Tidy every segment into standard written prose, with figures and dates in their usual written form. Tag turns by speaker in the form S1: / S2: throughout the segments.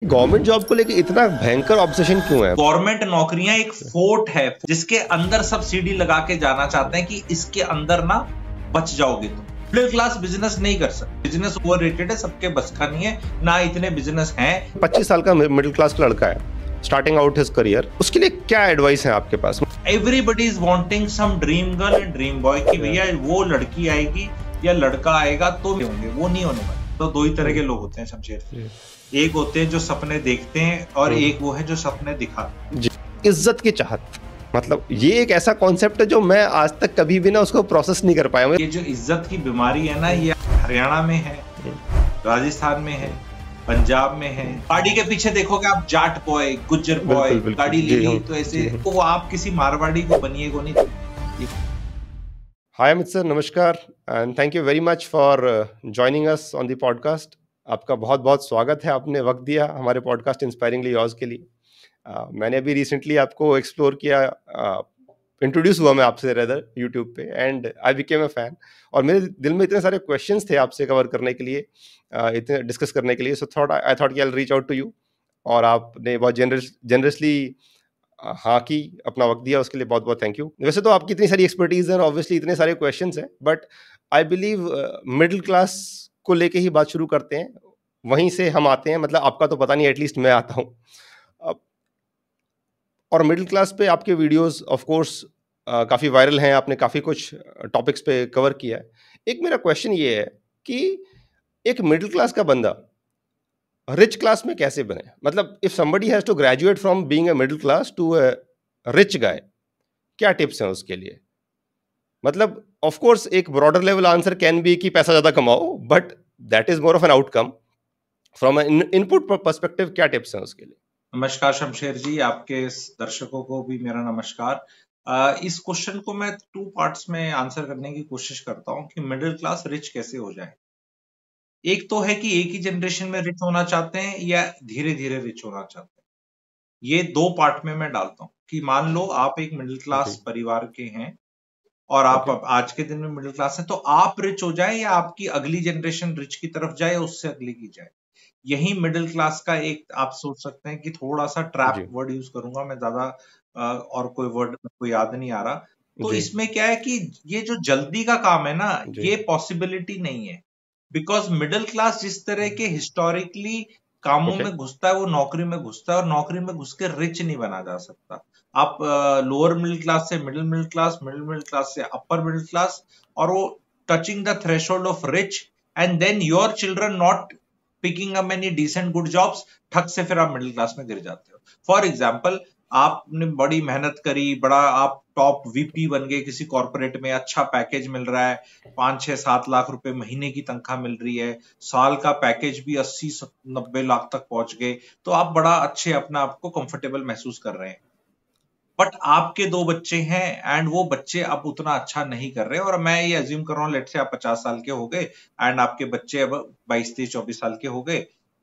S1: Government job को लेके इतना भयंकर ऑब्सेशन क्यों है?
S2: गवर्नमेंट नौकरियां एक फोर्ट है जिसके अंदर सब सीढ़ी लगा के जाना चाहते हैं कि इसके अंदर ना बच जाओगे तुम। मिडिल क्लास बिजनेस नहीं कर सकते, बिजनेस ओवररेटेड है, सबके बस का नहीं है, ना इतने बिजनेस हैं।
S1: 25 साल का मिडिल क्लास का लड़का है, स्टार्टिंग आउट हिज करियर, उसके लिए क्या एडवाइस है आपके पास?
S2: Everybody is wanting some dream girl and dream boy कि भैया वो लड़की आएगी या लड़का आएगा तो होंगे, वो नहीं होने वाले। तो दो ही तरह के लोग होते हैं शमशेर, एक होते हैं जो सपने देखते हैं और एक वो है जो सपने दिखाते हैं।
S1: इज्जत की चाहत, मतलब ये एक ऐसा कॉन्सेप्ट है जो मैं आज तक कभी भी ना उसको प्रोसेस नहीं कर पाया हूं।
S2: ये जो इज्जत की बीमारी है ना, ये हरियाणा में है, राजस्थान में है, पंजाब में है। गाड़ी के पीछे देखोगे आप, जाट बॉय, गुज्जर बॉय, गाड़ी ले ली तो ऐसे वो आप किसी मारवाड़ी को बनिए को नहीं।
S1: हाय अमित सर, नमस्कार and thank you very much for joining us on the podcast. आपका बहुत बहुत स्वागत है, आपने वक्त दिया हमारे पॉडकास्ट इंस्पायरिंगली योर्स के लिए। मैंने अभी रिसेंटली आपको एक्सप्लोर किया, इंट्रोड्यूस हुआ मैं आपसे रेदर यूट्यूब पे, and I became a fan. और मेरे दिल में इतने सारे क्वेश्चंस थे आपसे कवर करने के लिए, इतने डिस्कस करने के लिए, सो आई थॉट कि I will reach out to you. और आपने बहुत जनरसली हाँ की अपना वक्त दिया, उसके लिए बहुत बहुत थैंक यू। वैसे तो आपकी इतनी सारी एक्सपर्टीज है और ऑब्वियसली इतने सारे क्वेश्चंस हैं, but I believe middle class को लेके ही बात शुरू करते हैं, वहीं से हम आते हैं। मतलब आपका तो पता नहीं, एटलीस्ट मैं आता हूँ। और मिडिल क्लास पे आपके वीडियोस ऑफ कोर्स काफ़ी वायरल हैं, आपने काफ़ी कुछ टॉपिक्स पे कवर किया है। एक मेरा क्वेश्चन ये है कि एक मिडिल क्लास का बंदा रिच क्लास में कैसे बने? मतलब if somebody has to graduate from being a middle class to a rich guy, क्या टिप्स हैं उसके लिए? मतलब ऑफ कोर्स एक broader level answer can be कि पैसा ज्यादा कमाओ, but that is more of an outcome. From input perspective क्या टिप्स हैं उसके लिए?
S2: नमस्कार शमशेर जी, आपके दर्शकों को भी मेरा नमस्कार। इस क्वेश्चन को मैं 2 पार्ट्स में आंसर करने की कोशिश करता हूं कि मिडिल क्लास रिच कैसे हो जाए। एक तो है कि एक ही जनरेशन में रिच होना चाहते हैं या धीरे धीरे रिच होना चाहते हैं। ये 2 पार्ट में मैं डालता हूं कि मान लो आप एक मिडिल क्लास परिवार के हैं और आप आज के दिन में मिडिल क्लास हैं, तो आप रिच हो जाए या आपकी अगली जनरेशन रिच की तरफ जाए या उससे अगली की जाए। यही मिडिल क्लास का एक आप सोच सकते हैं कि थोड़ा सा ट्रैप वर्ड यूज करूंगा मैं, ज्यादा और कोई वर्ड को याद नहीं आ रहा। तो इसमें क्या है कि ये जो जल्दी का काम है ना, ये पॉसिबिलिटी नहीं है। बिकॉज मिडिल क्लास जिस तरह के हिस्टोरिकली कामों में घुसता है, वो नौकरी में घुसता है और नौकरी में घुस के रिच नहीं बना जा सकता। आप लोअर मिडिल क्लास से मिडिल क्लास से अपर मिडिल क्लास, और वो touching the threshold of rich, and then your children not picking up any decent good jobs, ठग से फिर आप मिडिल क्लास में गिर जाते हो। फॉर एग्जाम्पल, आपने बड़ी मेहनत करी, बड़ा आप टॉप वीपी बन गए किसी कॉर्पोरेट में, अच्छा पैकेज मिल रहा है, 5-6-7 लाख रुपए महीने की तनख्वाह मिल रही है, साल का पैकेज भी 80-90 लाख तक पहुंच गए, तो आप बड़ा अच्छे अपना आपको कंफर्टेबल महसूस कर रहे हैं। बट आपके 2 बच्चे हैं एंड वो बच्चे अब उतना अच्छा नहीं कर रहे, और मैं ये अज्यूम कर रहा हूं, लेट से आप 50 साल के हो गए एंड आपके बच्चे अब 22-23-24 साल के हो गए,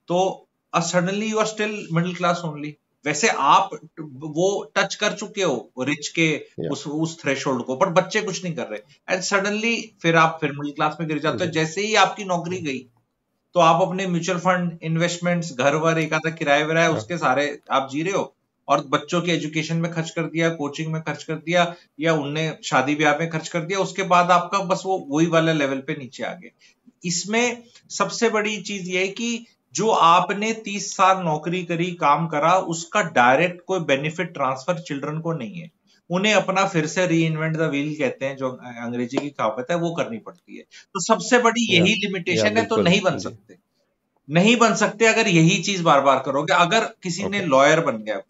S2: तो suddenly you are still middle class only. वैसे आप वो टच कर चुके हो रिच के उस थ्रेशोल्ड को, पर बच्चे कुछ नहीं कर रहे एंड सडनली फिर आप फिर मिडिल क्लास में गिर जाते हो। जैसे ही आपकी नौकरी गई तो आप अपने म्यूचुअल फंड, इन्वेस्टमेंट्स, घर वर, एक आधा किराए विराए, उसके सारे आप जी रहे हो, और बच्चों के एजुकेशन में खर्च कर दिया, कोचिंग में खर्च कर दिया, या उनने शादी ब्याह में खर्च कर दिया। उसके बाद आपका बस वो वही वाला लेवल पे नीचे आ गए। इसमें सबसे बड़ी चीज ये है कि जो आपने 30 साल नौकरी करी, काम करा, उसका डायरेक्ट कोई बेनिफिट ट्रांसफर चिल्ड्रन को नहीं है। उन्हें अपना फिर से री इन्वेंट द व्हील कहते हैं, जो अंग्रेजी की कहावत है, वो करनी पड़ती है। तो सबसे बड़ी यही लिमिटेशन है, तो नहीं बन सकते, नहीं बन सकते अगर यही चीज बार बार करोगे। अगर किसी ने लॉयर बन गया,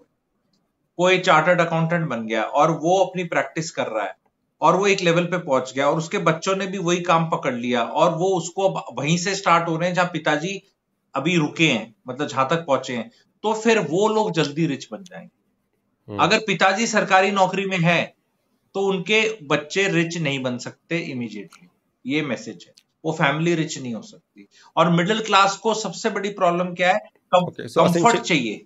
S2: कोई चार्टर्ड अकाउंटेंट बन गया और वो अपनी प्रैक्टिस कर रहा है और वो एक लेवल पे पहुंच गया और उसके बच्चों ने भी वही काम पकड़ लिया और वो उसको वहीं से स्टार्ट हो रहे हैं जहां पिताजी अभी रुके हैं, मतलब जहां तक पहुंचे हैं, तो फिर वो लोग जल्दी रिच बन जाएंगे। अगर पिताजी सरकारी नौकरी में है तो उनके बच्चे रिच नहीं बन सकते इमीडिएटली, ये मैसेज है। वो फैमिली रिच नहीं हो सकती। और मिडिल क्लास को सबसे बड़ी प्रॉब्लम क्या है? कंफर्ट चाहिए।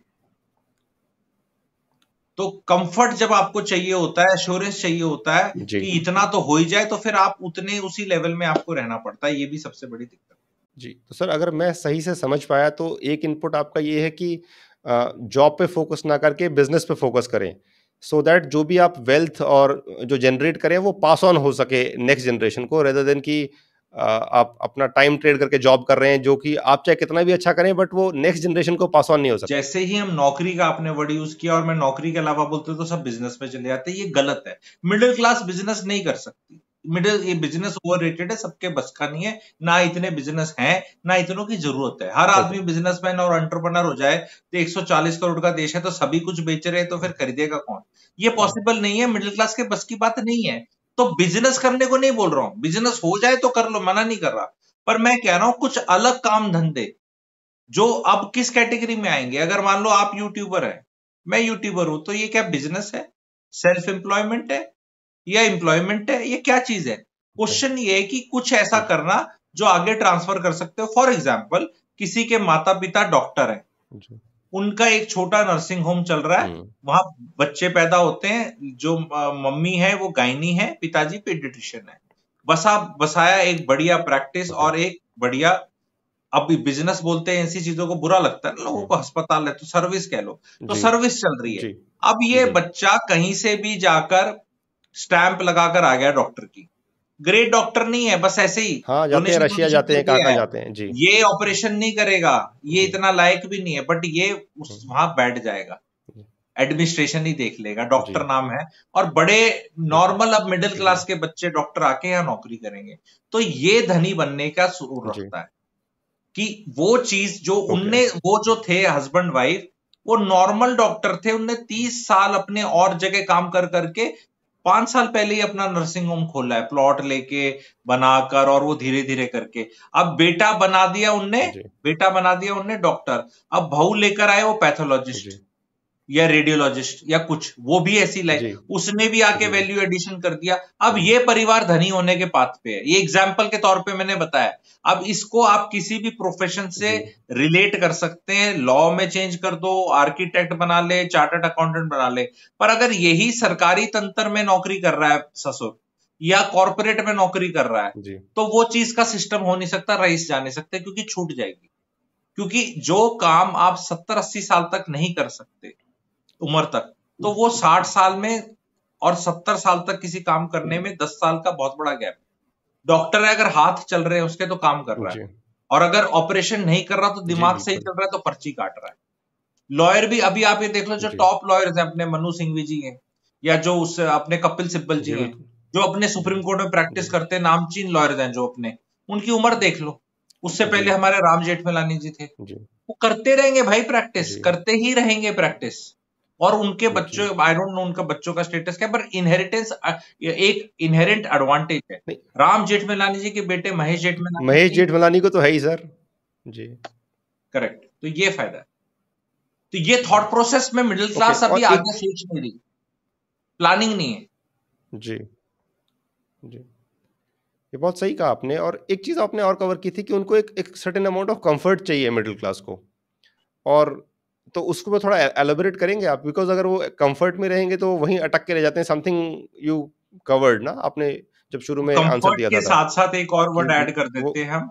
S2: तो कंफर्ट जब आपको चाहिए होता है, एश्योरेंस चाहिए होता है कि इतना तो हो ही जाए, तो फिर आप उतने उसी लेवल में आपको रहना पड़ता है। ये भी सबसे बड़ी दिक्कत।
S1: जी, तो सर अगर मैं सही से समझ पाया तो एक इनपुट आपका ये है कि जॉब पे फोकस ना करके बिजनेस पे फोकस करें, सो दैट जो भी आप वेल्थ और जो जनरेट करें वो पास ऑन हो सके नेक्स्ट जनरेशन को, रेदर देन कि आप अपना टाइम ट्रेड करके जॉब कर रहे हैं जो कि आप चाहे कितना भी अच्छा करें बट वो नेक्स्ट जनरेशन को पास ऑन नहीं हो सकता।
S2: जैसे ही हम नौकरी का आपने वर्ड यूज किया और मैं नौकरी के अलावा बोलते तो सब बिजनेस में चले जाते, ये गलत है। मिडिल क्लास बिजनेस नहीं कर सकती। ये बिजनेस ओवररेटेड है, सबके बस का नहीं है, ना इतने बिजनेस हैं, ना इतनों की जरूरत है। हर आदमी बिजनेसमैन और एंटरप्रेन्योर हो जाए तो 140 करोड़ का देश है, तो सभी कुछ बेच रहे हैं, तो फिर खरीदेगा कौन? ये पॉसिबल नहीं है, मिडिल क्लास के बस की बात नहीं है। तो बिजनेस करने को नहीं बोल रहा हूं, बिजनेस हो जाए तो कर लो, मना नहीं कर रहा, पर मैं कह रहा हूं कुछ अलग काम धंधे जो अब किस कैटेगरी में आएंगे। अगर मान लो आप यूट्यूबर है, मैं यूट्यूबर हूं, तो ये क्या बिजनेस है, सेल्फ एम्प्लॉयमेंट है, या एम्प्लॉयमेंट है, ये क्या चीज है? क्वेश्चन ये है कि कुछ ऐसा करना जो आगे ट्रांसफर कर सकते हो। फॉर एग्जाम्पल, किसी के माता पिता डॉक्टर है, उनका एक छोटा नर्सिंग होम चल रहा है, वहां बच्चे पैदा होते हैं, जो मम्मी है वो गायनी है, पिताजी पीडियाट्रिशियन है, बसाया एक बढ़िया प्रैक्टिस और एक बढ़िया, अब बिजनेस बोलते हैं ऐसी चीजों को बुरा लगता है लोगों को, अस्पताल है तो सर्विस कह लो, तो सर्विस चल रही है। अब ये बच्चा कहीं से भी जाकर स्टैंप लगाकर आ गया डॉक्टर की, ग्रेट डॉक्टर नहीं है, बस ऐसे ही
S1: जाते हैं, रशिया जाते हैं, कहां जाते हैं जी,
S2: ये ऑपरेशन नहीं करेगा, ये इतना लायक भी नहीं है, बट ये वहां बैठ जाएगा, एडमिनिस्ट्रेशन ही देख लेगा, डॉक्टर नाम है, और बड़े नॉर्मल अब मिडिल क्लास के बच्चे डॉक्टर आके यहाँ नौकरी करेंगे। तो ये धनी बनने का सुरूर रखता है कि वो चीज जो उनने, वो जो थे हस्बैंड वाइफ, वो नॉर्मल डॉक्टर थे, उनने 30 साल अपने और जगह काम कर करके 5 साल पहले ही अपना नर्सिंग होम खोला है, प्लॉट लेके बनाकर, और वो धीरे धीरे करके अब बेटा बना दिया उनने डॉक्टर, अब बहू लेकर आए वो पैथोलॉजिस्ट या रेडियोलॉजिस्ट या कुछ, वो भी ऐसी लाइन, उसने भी आके वैल्यू एडिशन कर दिया। अब ये परिवार धनी होने के पाथ पे है, ये एग्जाम्पल के तौर पे मैंने बताया। अब इसको आप किसी भी प्रोफेशन से रिलेट कर सकते हैं, लॉ में चेंज कर दो, आर्किटेक्ट बना ले, चार्टर्ड अकाउंटेंट बना ले, पर अगर यही सरकारी तंत्र में नौकरी कर रहा है ससुर, या कॉर्पोरेट में नौकरी कर रहा है, तो वो चीज का सिस्टम हो नहीं सकता, रईस जा नहीं सकते, क्योंकि छूट जाएगी। क्योंकि जो काम आप 70-80 साल तक नहीं कर सकते उम्र तक, तो वो 60 साल में और 70 साल तक किसी काम करने में 10 साल का बहुत बड़ा गैप। डॉक्टर है, अगर हाथ चल रहे हैं उसके तो काम कर रहा है, और अगर ऑपरेशन नहीं कर रहा तो दिमाग सही चल रहा है तो पर्ची काट रहा है। लॉयर भी, अभी आप ये देख लो, जो टॉप लॉयर्स हैं, अपने मनु सिंघवी जी हैं, या जो उस अपने कपिल सिब्बल जी हैं, जो अपने सुप्रीम कोर्ट में प्रैक्टिस करते हैं, नामचीन लॉयर्स हैं जो अपने, उनकी उम्र देख लो। उससे पहले हमारे राम जेठमलानी जी थे, वो करते रहेंगे भाई, प्रैक्टिस करते ही रहेंगे प्रैक्टिस, और उनके बच्चों, आई डोंट नो उनका बच्चों का स्टेटस क्या, पर इनहेरिटेंस एक इनहेरेंट एडवांटेज है। राम जेठमलानी जी के बेटे महेश जेठमलानी
S1: को तो है ही सर जी,
S2: करेक्ट, तो ये फायदा है। तो ये थॉट प्रोसेस में मिडिल क्लास अभी आगे सोच नहीं रही, प्लानिंग नहीं है
S1: जी। ये बहुत सही कहा आपने, और एक चीज आपने और कवर की थी कि उनको एक सर्टेन अमाउंट ऑफ कंफर्ट चाहिए मिडिल क्लास को, और तो उसको थोड़ा एलाबोरेट करेंगे आप, बिकॉज अगर वो कंफर्ट में रहेंगे तो वहीं अटक के रह जाते हैं। समथिंग यू कवर्ड ना आपने जब शुरू में आंसर दिया था,
S2: के साथ साथ एक और वर्ड ऐड कर देते हैं हम,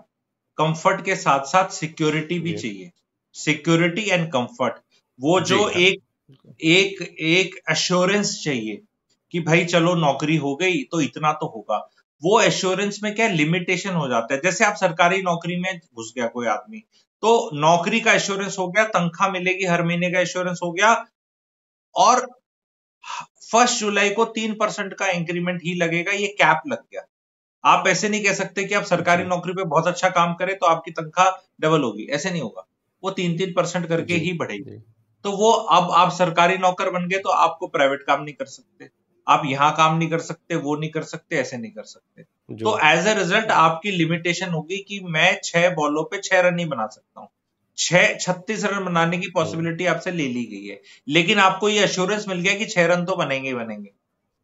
S2: कंफर्ट के साथ साथ सिक्योरिटी भी चाहिए, सिक्योरिटी एंड कंफर्ट, वो जो एक एश्योरेंस चाहिए कि भाई चलो नौकरी हो गई तो इतना तो होगा। वो एश्योरेंस में क्या लिमिटेशन हो जाता है, जैसे आप सरकारी नौकरी में घुस गया कोई आदमी, तो नौकरी का एश्योरेंस हो गया, तनख्वाह मिलेगी हर महीने का एश्योरेंस हो गया, और 1 जुलाई को 3% का इंक्रीमेंट ही लगेगा, ये कैप लग गया। आप ऐसे नहीं कह सकते कि आप सरकारी नौकरी पे बहुत अच्छा काम करें तो आपकी तनख्वाह डबल होगी, ऐसे नहीं होगा, वो 3-3% करके ही बढ़ेगी। तो वो, अब आप सरकारी नौकर बन गए तो आपको प्राइवेट काम नहीं कर सकते, आप यहां काम नहीं कर सकते, वो नहीं कर सकते, ऐसे नहीं कर सकते। तो एज ए रिजल्ट आपकी लिमिटेशन होगी कि मैं 6 बॉलों पे 6 रन ही बना सकता हूं, 36 रन बनाने की पॉसिबिलिटी आपसे ले ली गई है, लेकिन आपको ये एश्योरेंस मिल गया कि 6 रन तो बनेंगे ही बनेंगे।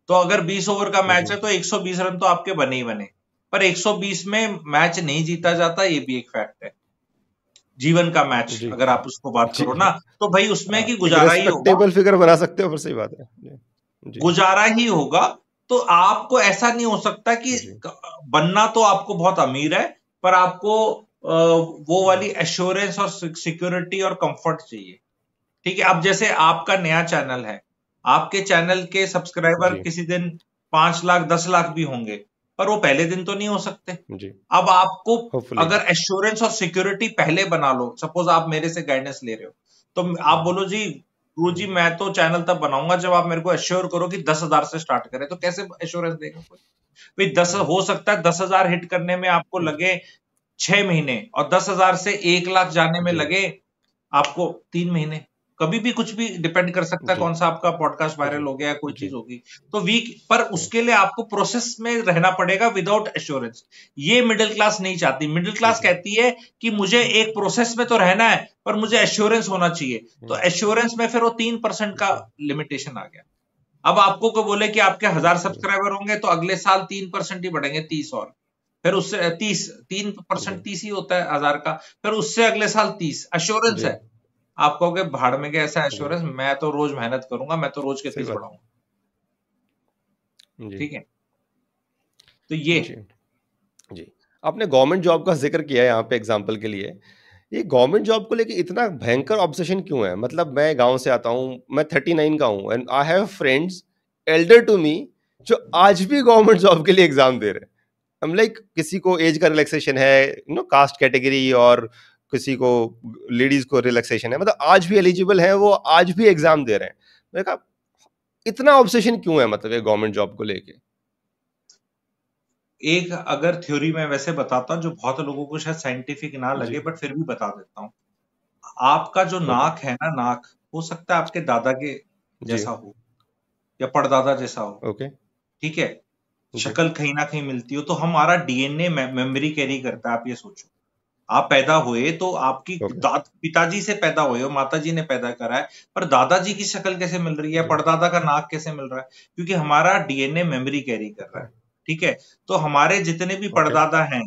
S2: तो अगर 20 ओवर का मैच है तो 120 रन तो आपके बने ही बने, पर 120 में मैच नहीं जीता जाता, ये भी एक फैक्ट है। जीवन का मैच अगर आप उसको बात करो ना, तो भाई उसमें की गुजारा ही होगा,
S1: टेबल फिगर बना सकते हो, पर सही बात है,
S2: गुजारा ही होगा। तो आपको ऐसा नहीं हो सकता कि बनना तो आपको बहुत अमीर है, पर आपको वो वाली एश्योरेंस और सिक्योरिटी और कंफर्ट चाहिए। ठीक है, अब जैसे आपका नया चैनल है, आपके चैनल के सब्सक्राइबर
S1: जी
S2: किसी दिन 5 लाख 10 लाख भी होंगे, पर वो पहले दिन तो नहीं हो सकते।
S1: जी
S2: अब आपको
S1: होपफुली।
S2: अगर एश्योरेंस और सिक्योरिटी पहले बना लो, सपोज आप मेरे से गाइडेंस ले रहे हो, तो आप बोलो जी गुरु जी मैं तो चैनल तब बनाऊंगा जब आप मेरे को एश्योर करो कि 10,000 से स्टार्ट करें। तो कैसे एश्योरेंस देगा कोई? भाई 10 हो सकता है 10,000 हिट करने में आपको लगे 6 महीने, और 10,000 से 1 लाख जाने में
S1: जी
S2: लगे आपको 3 महीने। कभी भी कुछ भी डिपेंड कर सकता है,
S1: जी
S2: कौन सा आपका पॉडकास्ट
S1: जी
S2: वायरल हो गया, कोई
S1: जी
S2: चीज होगी। तो वीक पर
S1: हम्म,
S2: उसके लिए आपको प्रोसेस में रहना पड़ेगा विदाउट एश्योरेंस। ये मिडिल क्लास नहीं चाहती। मिडिल क्लास
S1: जी
S2: कहती है कि मुझे एक प्रोसेस में तो रहना है, पर मुझे एश्योरेंस होना चाहिए। तो
S1: हम्म,
S2: एश्योरेंस में फिर वो 3% का
S1: जी
S2: लिमिटेशन आ गया। अब आपको को बोले कि आपके 1,000
S1: जी
S2: सब्सक्राइबर होंगे तो अगले साल 3% ही बढ़ेंगे, 30, और फिर उससे 30,
S1: जी
S2: 3% 30 ही होता है 1,000 का, फिर उससे अगले साल 30 एश्योरेंस
S1: जी
S2: है। आप कहोगे भाड़ में गया ऐसा
S1: जी
S2: एश्योरेंस, मैं तो रोज मेहनत करूंगा, मैं तो रोज के
S1: सही
S2: 30
S1: बात।
S2: बढ़ाऊंगा।
S1: जी
S2: ठीक है, तो ये
S1: जी जी आपने गवर्नमेंट जॉब का जिक्र किया है यहाँ पे एग्जाम्पल के लिए। ये गवर्नमेंट जॉब को लेके इतना भयंकर ऑब्सेशन क्यों है? मतलब मैं गांव से आता हूँ, मैं 39 का हूँ, and I have friends elder to me जो आज भी गवर्नमेंट जॉब के लिए एग्जाम दे रहे हैं। हम लाइक किसी को एज का रिलैक्सेशन है, कास्ट कैटेगरी, और किसी को लेडीज को रिलैक्सेशन है, मतलब आज भी एलिजिबल है, वो आज भी एग्जाम दे रहे हैं। मैंने कहा इतना ऑब्सेशन क्यों है, मतलब ये गवर्नमेंट जॉब को लेके?
S2: एक अगर थ्योरी मैं वैसे बताता हूँ जो बहुत लोगों को शायद साइंटिफिक ना लगे,
S1: जी
S2: बट फिर भी बता देता हूँ। आपका जो
S1: ओके
S2: नाक है ना, नाक हो सकता है आपके दादा के
S1: जी
S2: जैसा हो या परदादा जैसा हो।
S1: ओके
S2: ठीक है,
S1: जी
S2: शक्ल कहीं ना कहीं मिलती हो, तो हमारा डीएनए मेमोरी कैरी करता है। आप ये सोचो, आप पैदा हुए तो आपकी
S1: ओके
S2: पिताजी से पैदा हुए हो, माताजी ने पैदा करा है, पर दादाजी की शक्ल कैसे मिल रही है,
S1: जी
S2: परदादा का नाक कैसे मिल रहा है? क्योंकि हमारा डीएनए मेमोरी कैरी कर रहा है।
S1: हाँ
S2: ठीक है, तो हमारे जितने भी
S1: ओके
S2: परदादा हैं,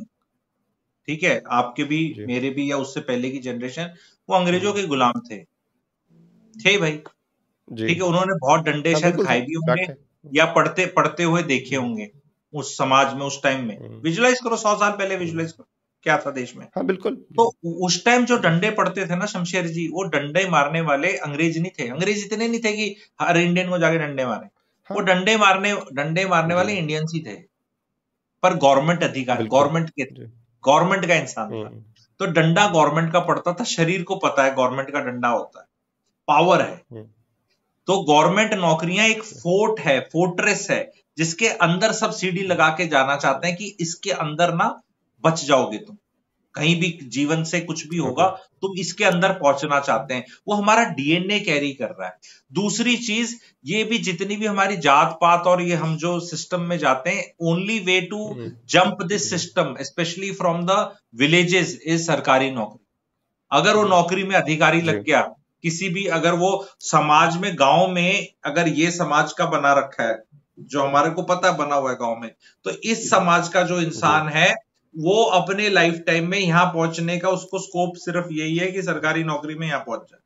S2: ठीक है, आपके भी
S1: जी
S2: मेरे भी या उससे पहले की जनरेशन, वो अंग्रेजों के गुलाम थे भाई।
S1: जी
S2: ठीक है, उन्होंने बहुत डंडे
S1: हाँ
S2: शायद
S1: बिल्कुल
S2: खाए
S1: सही
S2: भी होंगे,
S1: फैक्ट है।
S2: या पढ़ते पढ़ते हुए देखे
S1: हम्म,
S2: होंगे उस समाज में, उस टाइम में।
S1: हम्म,
S2: विजुलाइज करो, 100 साल पहले
S1: हम्म,
S2: विजुलाइज करो क्या था देश में।
S1: हाँ बिल्कुल
S2: तो
S1: जी
S2: उस टाइम जो
S1: जी
S2: डंडे पड़ते थे ना शमशेर जी, वो डंडे मारने वाले अंग्रेज नहीं थे। अंग्रेज इतने नहीं थे कि हर इंडियन को जाके डंडे मारे। वो
S1: हाँ
S2: डंडे मारने
S1: जी
S2: वाले इंडियंस ही थे, पर गवर्नमेंट अधिकार,
S1: बिल्कुल जी
S2: गवर्नमेंट का इंसान था।
S1: हम्म
S2: तो डंडा गवर्नमेंट का पड़ता था, शरीर को पता है गवर्नमेंट का डंडा होता है, पावर है।
S1: हम्म
S2: तो गवर्नमेंट नौकरियां एक फोर्ट है, फोर्ट्रेस है, जिसके अंदर सब सीढ़ी लगा के जाना चाहते हैं कि इसके अंदर ना बच जाओगे तुम, कहीं भी जीवन से कुछ भी होगा,
S1: ओके
S2: तुम इसके अंदर पहुंचना चाहते हैं। वो हमारा डीएनए कैरी कर रहा है। दूसरी चीज, ये भी जितनी भी हमारी जात पात और ये हम जो सिस्टम में जाते हैं, only way to jump this
S1: जी
S2: system specially from the villages is सरकारी नौकरी। अगर वो
S1: जी
S2: नौकरी में अधिकारी
S1: जी
S2: लग गया, किसी भी, अगर वो समाज में, गांव में, अगर ये समाज का बना रखा है, जो हमारे को पता बना हुआ है गांव में, तो इस समाज का जो
S1: जी
S2: इंसान है, वो अपने लाइफ टाइम में यहां पहुंचने का उसको स्कोप सिर्फ यही है कि सरकारी नौकरी में यहां पहुंच जाए।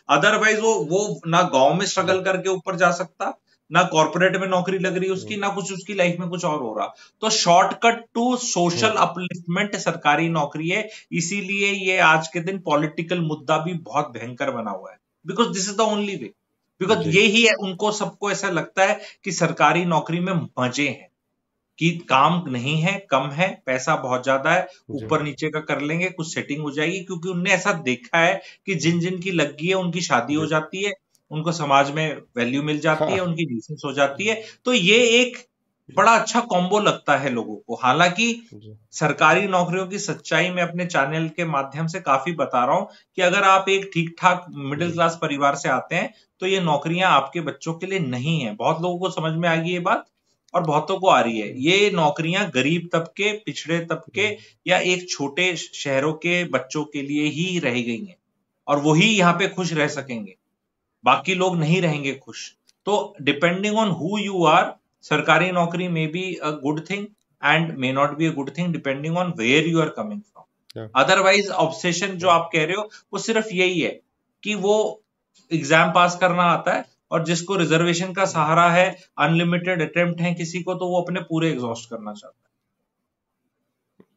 S2: अदरवाइज वो ना गांव में
S1: जी
S2: स्ट्रगल करके ऊपर जा सकता, ना कॉर्पोरेट में नौकरी लग रही उसकी,
S1: हम्म
S2: ना कुछ उसकी लाइफ में कुछ और हो रहा। तो shortcut to social
S1: hmm,
S2: upliftment सरकारी नौकरी है। इसीलिए ये आज के दिन पॉलिटिकल मुद्दा भी बहुत भयंकर बना हुआ है, because this is the only way. Because
S1: जी
S2: ये ही है, उनको सबको ऐसा लगता है कि सरकारी नौकरी में मजे हैं, कि काम नहीं है, कम है, पैसा बहुत ज्यादा है,
S1: जी
S2: ऊपर नीचे का कर लेंगे, कुछ सेटिंग हो जाएगी। क्योंकि उनने ऐसा देखा है कि जिन जिन की लग गई है उनकी शादी हो
S1: जी
S2: जाती है, उनको समाज में वैल्यू मिल जाती है,
S1: हाँ
S2: उनकी डिसेंस हो जाती है। तो ये एक बड़ा अच्छा कॉम्बो लगता है लोगों को। हालांकि
S1: जी
S2: सरकारी नौकरियों की सच्चाई मैं अपने चैनल के माध्यम से काफी बता रहा हूं कि अगर आप एक ठीक ठाक मिडिल
S1: जी
S2: क्लास परिवार से आते हैं, तो ये नौकरियां आपके बच्चों के लिए नहीं है। बहुत लोगों को समझ में आ गई ये बात, और बहुतों को आ रही है। ये नौकरियां गरीब तबके, पिछड़े तबके,
S1: जी
S2: या एक छोटे शहरों के बच्चों के लिए ही रह गई हैं, और वही यहाँ पे खुश रह सकेंगे, बाकी लोग नहीं रहेंगे खुश। तो depending on who you are, सरकारी नौकरी में be a good thing and may not be a good thing, depending on where you are coming
S1: हाँ,
S2: फ्रॉम। अदरवाइज ऑब्सेशन जो आप कह रहे हो, वो सिर्फ यही है कि वो एग्जाम पास करना आता है, और जिसको रिजर्वेशन का सहारा है, अनलिमिटेड अटेम्प्ट है किसी को, तो वो अपने पूरे एग्जॉस्ट करना चाहता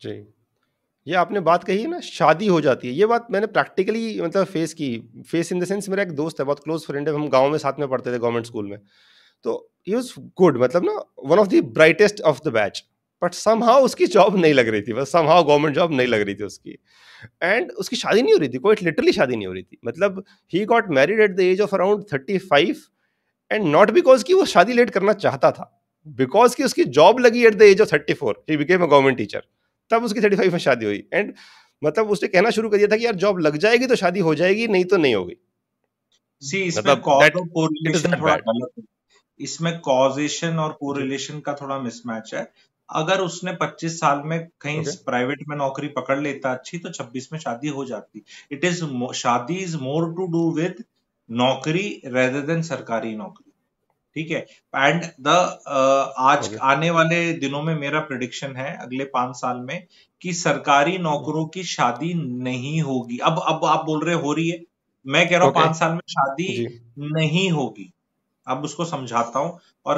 S1: जी ये आपने बात कही है ना, शादी हो जाती है, ये बात मैंने प्रैक्टिकली मतलब फेस की। फेस इन द सेंस, मेरा एक दोस्त है, बहुत क्लोज फ्रेंड है, हम गांव में साथ में पढ़ते थे गवर्नमेंट स्कूल में। तो ही वाज गुड, मतलब ना one of the brightest of the batch, but somehow उसकी जॉब नहीं लग रही थी, बस समहाउ गवर्नमेंट जॉब नहीं लग रही थी उसकी। एंड उसकी शादी नहीं हो रही थी, कोई लिटरली शादी नहीं हो रही थी, मतलब he got married at the age of around 35, and not because कि वो शादी लेट करना चाहता था, बिकॉज कि उसकी जॉब लगी at the age of 34, he became a government teacher, तब उसकी 35 में शादी हुई। एंड मतलब उसने कहना शुरू कर दिया था कि यार जॉब लग जाएगी तो शादी हो जाएगी, नहीं तो नहीं होगी।
S2: सी इसमें
S1: मतलब
S2: कॉज
S1: दैट,
S2: और
S1: इट इज
S2: कोरिलेशन
S1: दैट
S2: थोड़ा
S1: बैड।
S2: गलत है। इसमें कॉजेशन और
S1: जी।
S2: कोरिलेशन का थोड़ा मिसमैच है। अगर उसने 25 साल में कहीं
S1: ओके।
S2: प्राइवेट में नौकरी पकड़ लेता अच्छी, तो 26 में शादी हो जाती। इट इज शादी is more to do with नौकरी रेदर देन सरकारी नौकरी। ठीक है। एंड द आज
S1: ओके।
S2: आने वाले दिनों में मेरा प्रिडिक्शन है अगले 5 साल में कि सरकारी नौकरों की शादी नहीं होगी। अब आप बोल रहे हो रही है, मैं कह रहा हूं
S1: ओके।
S2: 5 साल में शादी
S1: जी।
S2: नहीं होगी। अब उसको समझाता हूं और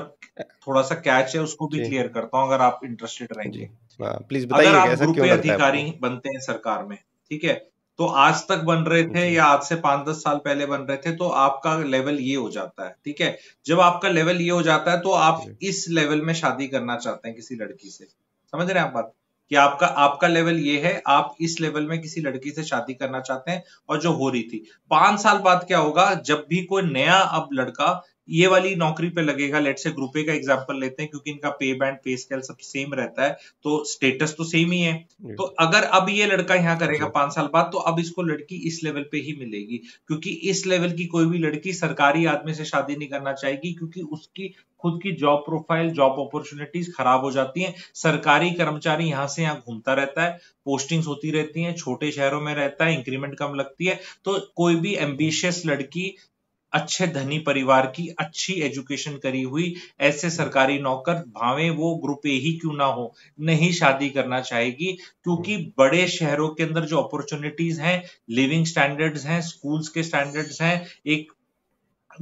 S2: थोड़ा सा कैच है उसको भी
S1: जी।
S2: क्लियर करता हूं अगर आप इंटरेस्टेड
S1: जी।
S2: रहेंगे।
S1: हाँ, प्लीज
S2: अगर
S1: बताइए
S2: आप
S1: ऐसा
S2: ग्रुप
S1: क्यों
S2: ए
S1: लगता है
S2: अधिकारी
S1: आपको।
S2: बनते हैं सरकार में, ठीक है, तो आज तक बन रहे थे
S1: जी।
S2: या आज से 5-10 साल पहले बन रहे थे, तो आपका लेवल ये हो जाता है। ठीक है। जब आपका लेवल ये हो जाता है तो आप
S1: जी।
S2: इस लेवल में शादी करना चाहते हैं किसी लड़की से। समझ रहे हैं आप बात, कि आपका आपका लेवल ये है, आप इस लेवल में किसी लड़की से शादी करना चाहते हैं। और जो हो रही थी 5 साल बाद क्या होगा, जब भी कोई नया अब लड़का ये वाली नौकरी पे लगेगा, लेट से ग्रुप ए का एग्जांपल लेते हैं क्योंकि इनका पे बैंड पे स्केल सब सेम रहता है, तो स्टेटस तो सेम ही है।
S1: जी।
S2: तो अगर अब ये लड़का यहाँ करेगा
S1: जी।
S2: 5 साल बाद, तो अब इसको लड़की इस लेवल पे ही मिलेगी, क्योंकि इस लेवल की कोई भी लड़की सरकारी आदमी से शादी नहीं करना चाहेगी, क्योंकि उसकी खुद की जॉब प्रोफाइल, जॉब अपॉर्चुनिटीज खराब हो जाती हैं। सरकारी कर्मचारी यहाँ से यहाँ घूमता रहता है, पोस्टिंग्स होती रहती हैं, छोटे शहरों में रहता है, इंक्रीमेंट कम लगती है। तो कोई भी एम्बिशियस लड़की, अच्छे धनी परिवार की, अच्छी एजुकेशन करी हुई, ऐसे सरकारी नौकर, भावे वो ग्रुप ए ही क्यों ना हो, नहीं शादी करना चाहेगी, क्योंकि बड़े शहरों के अंदर जो अपॉर्चुनिटीज हैं, लिविंग स्टैंडर्ड्स हैं, स्कूल्स के स्टैंडर्ड्स हैं, एक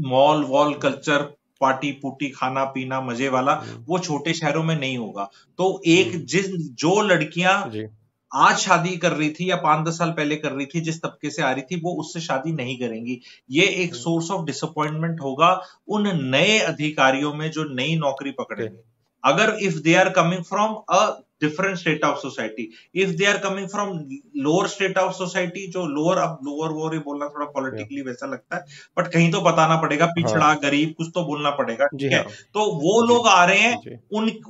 S2: मॉल वॉल कल्चर, पार्टी पुटी खाना पीना मजे वाला, वो छोटे शहरों में नहीं होगा। तो एक जो लड़कियां
S1: जी।
S2: आज शादी कर रही थी या 5-10 साल पहले कर रही थी, जिस तबके से आ रही थी, वो उससे शादी नहीं करेंगी। ये एक सोर्स ऑफ डिसअपॉइंटमेंट होगा उन नए अधिकारियों में जो नई नौकरी
S1: ओके।
S2: पकड़ेंगे। अगर if they are coming from a different state of society, if they are coming from lower state of society, जो लोअर, अब लोअर वोर ही बोलना थोड़ा
S1: या।
S2: पॉलिटिकली वैसा लगता है, बट कहीं तो बताना पड़ेगा,
S1: हाँ।
S2: पिछड़ा गरीब कुछ तो बोलना पड़ेगा।
S1: जी
S2: ठीक है।
S1: हाँ।
S2: तो वो
S1: जी।
S2: लोग आ रहे हैं,
S1: जी।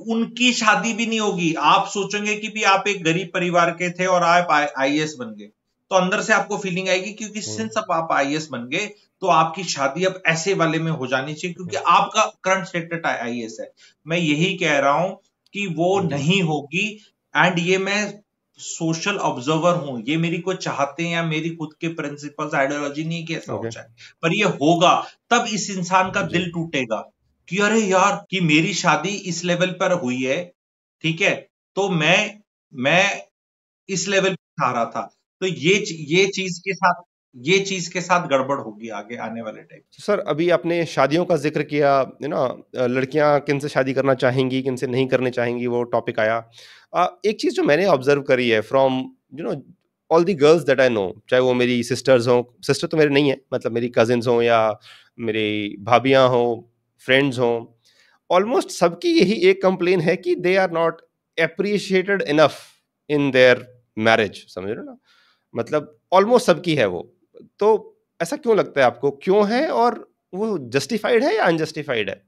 S2: उनकी शादी भी नहीं होगी। आप सोचेंगे कि भी आप एक गरीब परिवार के थे और आप आईएएस बन गए, तो अंदर से आपको फीलिंग आएगी, क्योंकि सिंस अब आप आईएएस बन गए, तो आपकी शादी अब ऐसे वाले में हो जानी चाहिए, क्योंकि आपका करंट स्टेटस आईएएस है। मैं यही कह रहा हूं कि वो
S1: जी।
S2: नहीं होगी। एंड ये मैं सोशल ऑब्जर्वर हूं, ये मेरी कोई चाहते हैं या मेरी खुद के प्रिंसिपल्स आइडियोलॉजी नहीं कि ऐसा हो
S1: ओके।
S2: जाए, पर ये होगा। तब इस इंसान का
S1: जी।
S2: दिल टूटेगा कि अरे यार, कि मेरी शादी इस लेवल पर हुई है, ठीक है, तो मैं इस लेवल पे आ रहा था। तो ये चीज के साथ गड़बड़ होगी आगे आने वाले टाइम।
S1: सर, अभी आपने शादियों का ज़िक्र किया, लड़कियाँ किनसे शादी करना चाहेंगी, किनसे नहीं करनी चाहेंगी, वो टॉपिक आया। एक चीज़ जो मैंने ऑब्ज़र्व करी है from you know all the girls that I know, चाहे वो मेरी सिस्टर्स हों, सिस्टर तो मेरे नहीं है, मतलब मेरी कज़िन्स हों या मेरी भाभियाँ हों, फ्रेंड्स हों, ऑलमोस्ट सबकी यही एक कंप्लेन है कि they are not appreciated enough in their marriage, समझ रहे हो ना? मतलब ऑलमोस्ट सबकी है वो। तो ऐसा क्यों लगता है आपको? क्यों है, और वो जस्टिफाइड है या अनजस्टिफाइड है?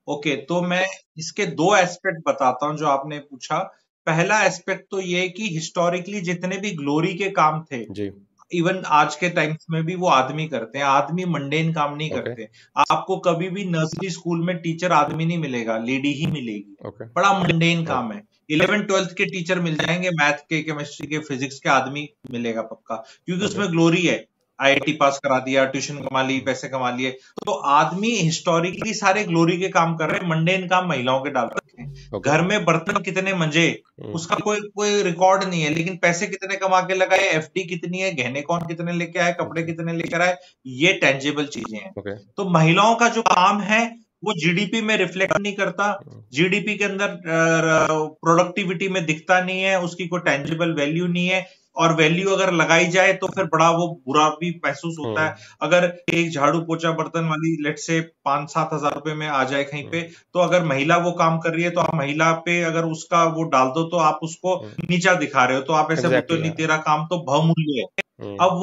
S2: ओके, तो मैं इसके 2 एस्पेक्ट बताता हूं जो आपने पूछा। पहला एस्पेक्ट तो ये कि हिस्टोरिकली जितने भी ग्लोरी के काम थे,
S1: जी।
S2: इवन आज के टाइम्स में भी वो आदमी करते हैं। आदमी मंडेन काम नहीं
S1: ओके।
S2: करते। आपको कभी भी नर्सरी स्कूल में टीचर आदमी नहीं मिलेगा, लेडी ही मिलेगी।
S1: ओके।
S2: बड़ा मंडेन
S1: ओके।
S2: काम है। 11th-12th के टीचर मिल जाएंगे, मैथ के, केमिस्ट्री के, फिजिक्स के, आदमी मिलेगा पक्का, क्योंकि
S1: ओके।
S2: उसमें ग्लोरी है। आईआईटी पास करा दिया, ट्यूशन कमा ली, पैसे कमा लिए। तो आदमी हिस्टोरिकली सारे ग्लोरी के काम कर रहे हैं, मंडेन काम महिलाओं के डाल रखे हैं।
S1: ओके।
S2: घर में बर्तन कितने मंजे, उसका कोई कोई रिकॉर्ड नहीं है, लेकिन पैसे कितने कमा के लगाए, एफडी कितनी है, गहने कौन कितने लेके आए, कपड़े कितने लेकर आए, ये टेंजिबल चीजें हैं।
S1: ओके।
S2: तो महिलाओं का जो काम है वो जीडीपी में रिफ्लेक्ट नहीं करता, जीडीपी के अंदर प्रोडक्टिविटी में दिखता नहीं है, उसकी कोई टेंजिबल वैल्यू नहीं है। और वैल्यू अगर लगाई जाए तो फिर बड़ा वो बुरा भी महसूस होता है। अगर एक झाड़ू पोछा बर्तन वाली लेट से 5-7 हजार रुपए में आ जाए कहीं पे, तो अगर महिला वो काम कर रही है तो आप महिला पे अगर उसका वो डाल दो तो आप उसको नीचा दिखा रहे हो, तो आप ऐसे बोलते हो नहीं तेरा काम तो बहुमूल्य है। अब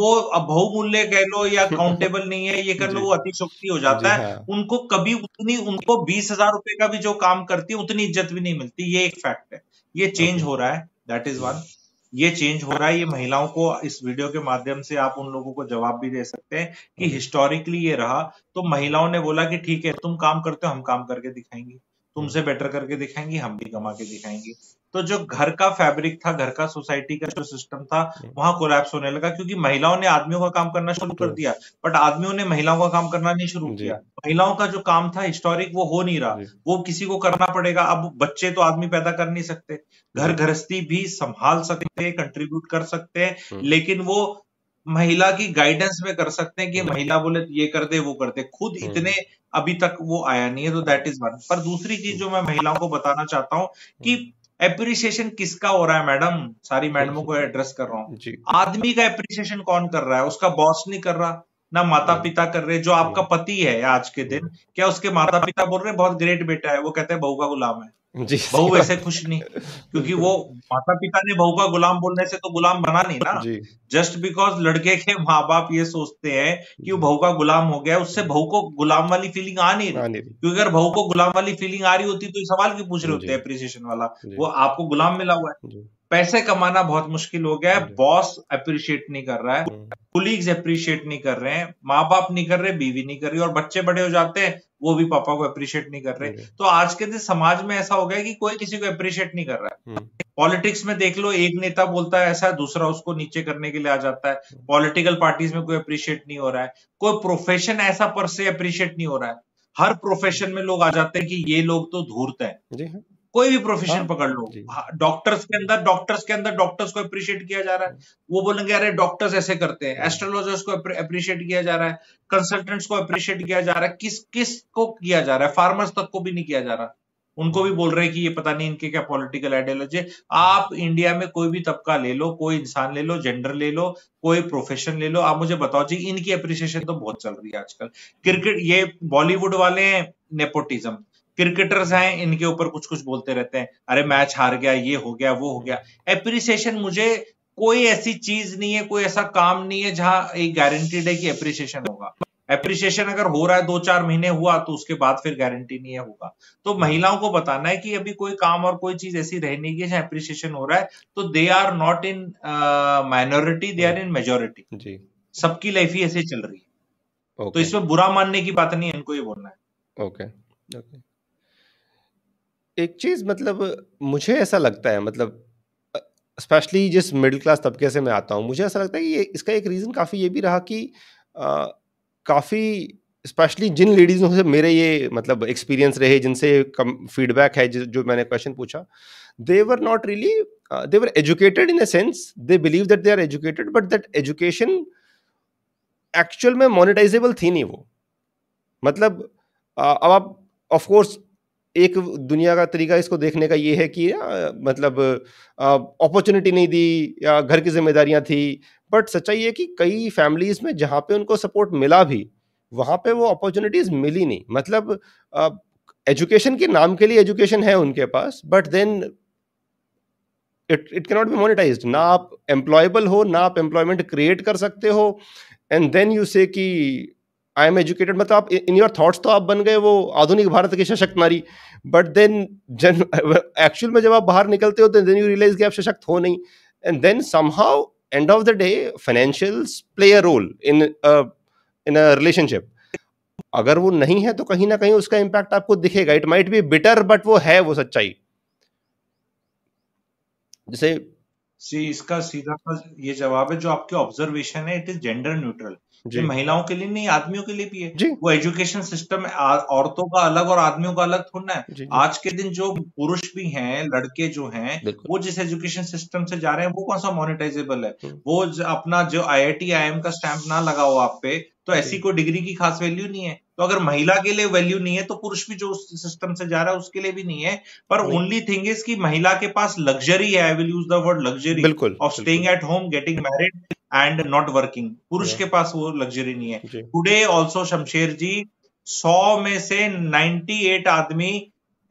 S2: बहुमूल्य कह लो या काउंटेबल नहीं है ये कर लो, वो अतिशोक्ति हो जाता है। उनको कभी उनको 20,000 रुपए का भी जो काम करती है उतनी इज्जत भी नहीं मिलती, ये एक फैक्ट है। ये चेंज हो रहा है, दैट इज वन। ये चेंज हो रहा है। ये महिलाओं को इस वीडियो के माध्यम से आप उन लोगों को जवाब भी दे सकते हैं कि हिस्टोरिकली ये रहा, तो महिलाओं ने बोला कि ठीक है तुम काम करते हो, हम काम करके दिखाएंगे, तुमसे बेटर करके दिखाएंगे, हम भी कमा के दिखाएंगे। तो जो घर का फैब्रिक था, घर का सोसाइटी का जो सिस्टम था, वहां कोलैप्स होने लगा, क्योंकि महिलाओं ने आदमियों का काम करना शुरू कर दिया, बट आदमियों ने महिलाओं का काम करना नहीं शुरू किया। महिलाओं का जो काम था हिस्टोरिक, वो हो नहीं रहा, वो किसी को करना पड़ेगा। अब बच्चे तो आदमी पैदा कर नहीं सकते, घर गृहस्थी भी संभाल सकते हैं, कंट्रीब्यूट कर सकते हैं, लेकिन वो महिला की गाइडेंस में कर सकते हैं कि महिला बोले ये कर दे वो कर दे, खुद इतने अभी तक वो आया नहीं है। तो दैट इज वन। पर दूसरी चीज जो मैं महिलाओं को बताना चाहता हूं कि एप्रिसिएशन किसका हो रहा है मैडम, सारी मैडमों को एड्रेस कर रहा हूं। आदमी का एप्रिसिएशन कौन कर रहा है? उसका बॉस नहीं कर रहा, ना माता पिता कर रहे। जो आपका पति है आज के दिन, क्या उसके माता पिता बोल रहे हैं बहुत ग्रेट बेटा है? वो कहते हैं बहू का गुलाम है। बहू वैसे खुश नहीं, क्योंकि वो माता पिता ने बहू का गुलाम बोलने से तो गुलाम बना नहीं ना। जस्ट बिकॉज लड़के के माँ बाप ये सोचते हैं कि वो बहू का गुलाम हो गया, उससे बहू को गुलाम वाली फीलिंग आ नहीं रही। क्योंकि अगर बहू को गुलाम वाली फीलिंग आ रही होती तो ये सवाल क्यों पूछ रहे होते हैं एप्रिसिएशन वाला? वो आपको गुलाम मिला हुआ है। पैसे कमाना बहुत मुश्किल हो गया है, बॉस अप्रिशिएट नहीं कर रहा है, कुलीग्स अप्रिशिएट नहीं कर रहे हैं, माँ बाप नहीं कर रहे, बीवी नहीं कर रही, और बच्चे बड़े हो जाते हैं वो भी पापा को अप्रिशिएट नहीं कर रहे। तो आज के दिन समाज में ऐसा हो गया कि कोई किसी को अप्रिशिएट नहीं कर रहा है। पॉलिटिक्स में देख लो, एक नेता बोलता है ऐसा, दूसरा उसको नीचे करने के लिए आ जाता है। पॉलिटिकल पार्टीज में कोई अप्रिशिएट नहीं हो रहा है। कोई प्रोफेशन ऐसा पर से अप्रिशिएट नहीं हो रहा है। हर प्रोफेशन में लोग आ जाते हैं कि ये लोग तो धूर्त हैं। कोई भी प्रोफेशन पकड़ लो, डॉक्टर्स के अंदर डॉक्टर्स को अप्रिशिएट किया जा रहा है। वो बोलेंगे अरे डॉक्टर्स ऐसे करते हैं। एस्ट्रोलॉजर्स को अप्रिशिएट किया जा रहा है, कंसल्टेंट्स को अप्रिशिएट किया जा रहा है। किस को किया जा रहा है? फार्मर्स तक को भी नहीं किया जा रहा। उनको भी बोल रहे हैं कि ये पता नहीं इनके क्या पॉलिटिकल आइडियोलॉजी। आप इंडिया में कोई भी तबका ले लो, कोई इंसान ले लो, जेंडर ले लो, कोई प्रोफेशन ले लो, आप मुझे बताओ जी, इनकी अप्रिसिएशन तो बहुत चल रही है आजकल। क्रिकेट, ये बॉलीवुड वाले हैं नेपोटिज्म, क्रिकेटर्स हैं इनके ऊपर कुछ कुछ बोलते रहते हैं, अरे मैच हार गया, ये हो गया, वो हो गया। एप्रिसिएशन, मुझे कोई ऐसी चीज नहीं है, कोई ऐसा काम नहीं है जहां एक गारंटीड है कि एप्रिसिएशन होगा। एप्रिसिएशन अगर हो रहा है 2-4 महीने हुआ तो उसके बाद फिर गारंटी नहीं है होगा। तो महिलाओं को बताना है कि अभी कोई काम और कोई चीज ऐसी रहने की जहां एप्रिसिएशन हो रहा है, तो they are not in minority, they are in majority. सबकी लाइफ ही ऐसे चल रही है। तो इसमें बुरा मानने की बात नहीं है, इनको ये बोलना है।
S1: ओके। एक चीज मतलब मुझे ऐसा लगता है, मतलब स्पेशली जिस मिडिल क्लास तबके से मैं आता हूँ, मुझे ऐसा लगता है कि ये इसका एक रीजन काफी ये भी रहा कि काफी स्पेशली जिन लेडीजों से मेरे ये मतलब एक्सपीरियंस रहे, जिनसे फीडबैक है, जो मैंने क्वेश्चन पूछा, they were not really, they were educated in a sense, they believe that they are educated, but that education actual में मोनेटाइजेबल थी नहीं वो। मतलब अब आप ऑफ कोर्स एक दुनिया का तरीका इसको देखने का ये है कि मतलब अपॉर्चुनिटी नहीं दी या घर की जिम्मेदारियां थी, बट सच्चाई है कि कई फैमिलीज में जहां पे उनको सपोर्ट मिला भी, वहां पे वो अपॉर्चुनिटीज मिली नहीं। मतलब एजुकेशन के नाम के लिए एजुकेशन है उनके पास, but then it can not be monetized. ना आप एम्प्लॉयबल हो, ना आप एम्प्लॉयमेंट क्रिएट कर सकते हो, एंड देन यू से कि आई एम एजुकेटेड, मतलब आप इन योर थॉट्स तो आप बन गए वो आधुनिक भारत के सशक्त नारी, बट देन एक्चुअल में जब आप बाहर निकलते हो तो देन यू रियलाइज कि आप सशक्त हो नहीं, and then somehow end of the day financials play a role in a relationship. अगर वो नहीं है तो कहीं ना कहीं उसका इम्पैक्ट आपको दिखेगा। It might be bitter, but वो है, वो सच्चाई। जैसे
S2: इसका सीधा ये जवाब है, जो आपके ऑब्जर्वेशन है, इट इज जेंडर न्यूट्रल। ये महिलाओं के लिए नहीं, आदमियों के लिए भी है। वो एजुकेशन सिस्टम औरतों का अलग और आदमियों का अलग थोड़ा है। आज के दिन जो पुरुष भी हैं, लड़के जो हैं, वो जिस एजुकेशन सिस्टम से जा रहे हैं वो कौन सा मोनेटाइजेबल है? वो अपना जो IIT IIM का स्टैंप ना लगाओ आप पे, तो ऐसी कोई डिग्री की खास वैल्यू नहीं है। तो अगर महिला के लिए वैल्यू नहीं है तो पुरुष भी जो उस सिस्टम से जा रहा है उसके लिए भी नहीं है। पर ओनली थिंग इज कि महिला के पास लग्जरी है, I will use the word luxury,
S1: बिल्कुल
S2: of staying at home, getting married and not working. पुरुष के पास वो लग्जरी नहीं है। टुडे ऑल्सो शमशेर जी 100 में से 98 आदमी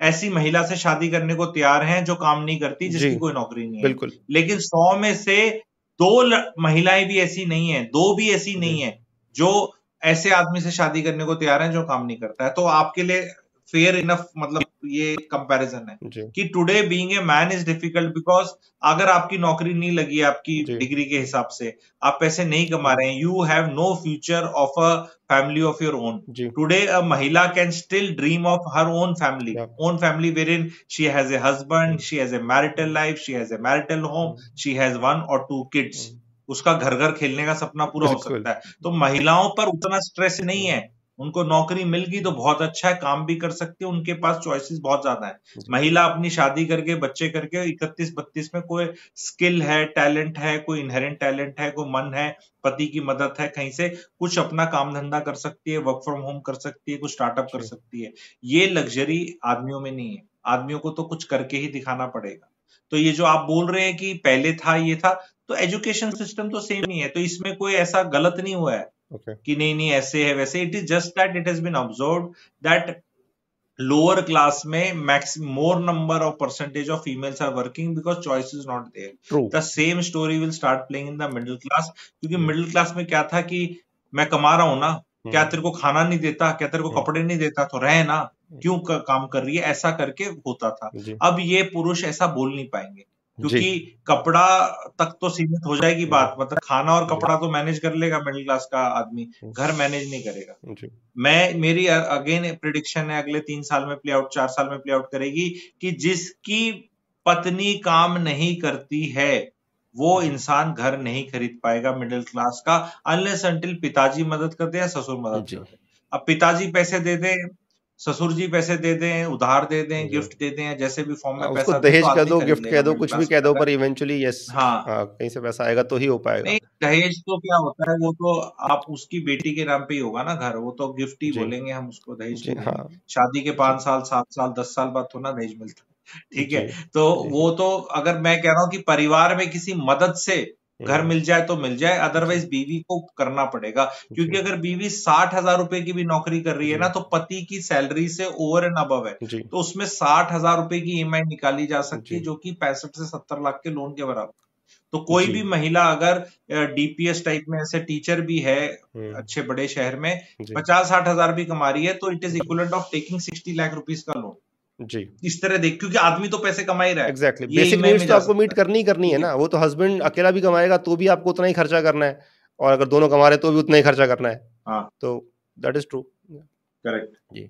S2: ऐसी महिला से शादी करने को तैयार हैं जो काम नहीं करती, जिसकी कोई नौकरी नहीं है। लेकिन 100 में से 2 महिलाएं भी ऐसी नहीं है, 2 भी ऐसी नहीं है जो ऐसे आदमी से शादी करने को तैयार हैं जो काम नहीं करता है। तो आपके लिए फेयर इनफ मतलब ये कंपैरिजन है कि today being a man is difficult, because अगर आपकी नौकरी नहीं लगी आपकी डिग्री के हिसाब से, आप पैसे नहीं कमा रहे हैं, you have no future of a family of your own. Today a महिला can still dream of her own family wherein she has a husband, she has a marital life, she has a marital home, she has 1 or 2 kids. उसका घर घर खेलने का सपना पूरा हो सकता है। तो महिलाओं पर उतना स्ट्रेस नहीं है, उनको नौकरी मिल गई तो बहुत अच्छा है, काम भी कर सकती है, उनके पास चॉइसेस बहुत ज्यादा है। महिला अपनी शादी करके बच्चे करके 31-32 में कोई स्किल है, टैलेंट है, कोई इनहेरेंट टैलेंट है, कोई मन है, पति की मदद है, कहीं से कुछ अपना काम धंधा कर सकती है, वर्क फ्रॉम होम कर सकती है, कुछ स्टार्टअप कर सकती है। ये लग्जरी आदमियों में नहीं है, आदमियों को तो कुछ करके ही दिखाना पड़ेगा। तो ये जो आप बोल रहे हैं कि पहले था ये था, तो एजुकेशन सिस्टम तो सेम ही है, तो इसमें कोई ऐसा गलत नहीं हुआ है कि नहीं ऐसे है वैसे। It is just that it has been observed that lower class में more number of percentage of females are working because choice is not there. The same story will start playing in the middle class, क्योंकि middle class में क्या था कि मैं कमा रहा हूं ना, क्या तेरे को खाना नहीं देता, क्या तेरे को कपड़े नहीं देता, तो रहे ना, क्यों काम कर रही है, ऐसा करके होता था। अब ये पुरुष ऐसा बोल नहीं पाएंगे, क्योंकि कपड़ा तक तो सीमित हो जाएगी बात, मतलब खाना और कपड़ा तो मैनेज कर लेगा मिडिल क्लास का आदमी, घर मैनेज नहीं करेगा। मेरी अगेन प्रिडिक्शन है अगले 3 साल में प्ले आउट, 4 साल में प्ले आउट करेगी कि जिसकी पत्नी काम नहीं करती है वो इंसान घर नहीं खरीद पाएगा मिडिल क्लास का, अनलेस अंटिल पिताजी मदद करते हैं, ससुर मदद करते हैं। अब पिताजी पैसे दे दें, ससुर जी पैसे दे दें, उधार दे दें, गिफ्ट दे दें, जैसे भी फॉर्म में पैसा
S1: दहेज कह दो, गिफ्ट कह दो, कुछ भी कह दो, पर इवेंचुअली यस कहीं से पैसा आएगा तो ही हो पाएगा।
S2: नहीं, दहेज तो क्या होता है, वो तो आप उसकी बेटी के नाम पे ही होगा ना घर, वो तो गिफ्ट ही बोलेंगे हम उसको, दहेज नहीं बोलेंगे। शादी के 5 साल 7 साल 10 साल बाद तो ना दहेज मिलता है, ठीक है। तो वो तो अगर मैं कह रहा हूँ कि परिवार में किसी मदद से घर मिल जाए तो मिल जाए, अदरवाइज बीवी को करना पड़ेगा, क्योंकि अगर बीवी 60,000 रुपए की भी नौकरी कर रही है ना, तो पति की सैलरी से ओवर एंड अबव है, तो उसमें 60,000 रुपए की ईएमआई निकाली जा सकती है, जो कि 65 से 70 लाख के लोन के बराबर। तो कोई भी महिला अगर डीपीएस टाइप में ऐसे टीचर भी है अच्छे बड़े शहर में, 50-60 हजार भी कमा रही है, तो it is equivalent of taking 60 lakh rupees का लोन।
S1: जी,
S2: इस तरह देख, क्योंकि आदमी तो पैसे कमा ही रहा है।
S1: एग्जैक्टली, बेसिक नीड्स तो आपको मीट करनी ही करनी है ना। वो तो हस्बैंड अकेला भी कमाएगा तो भी आपको उतना ही खर्चा करना है, और अगर दोनों कमा रहे तो भी उतना ही खर्चा करना है। तो दैट इज ट्रू,
S2: करेक्ट
S1: जी।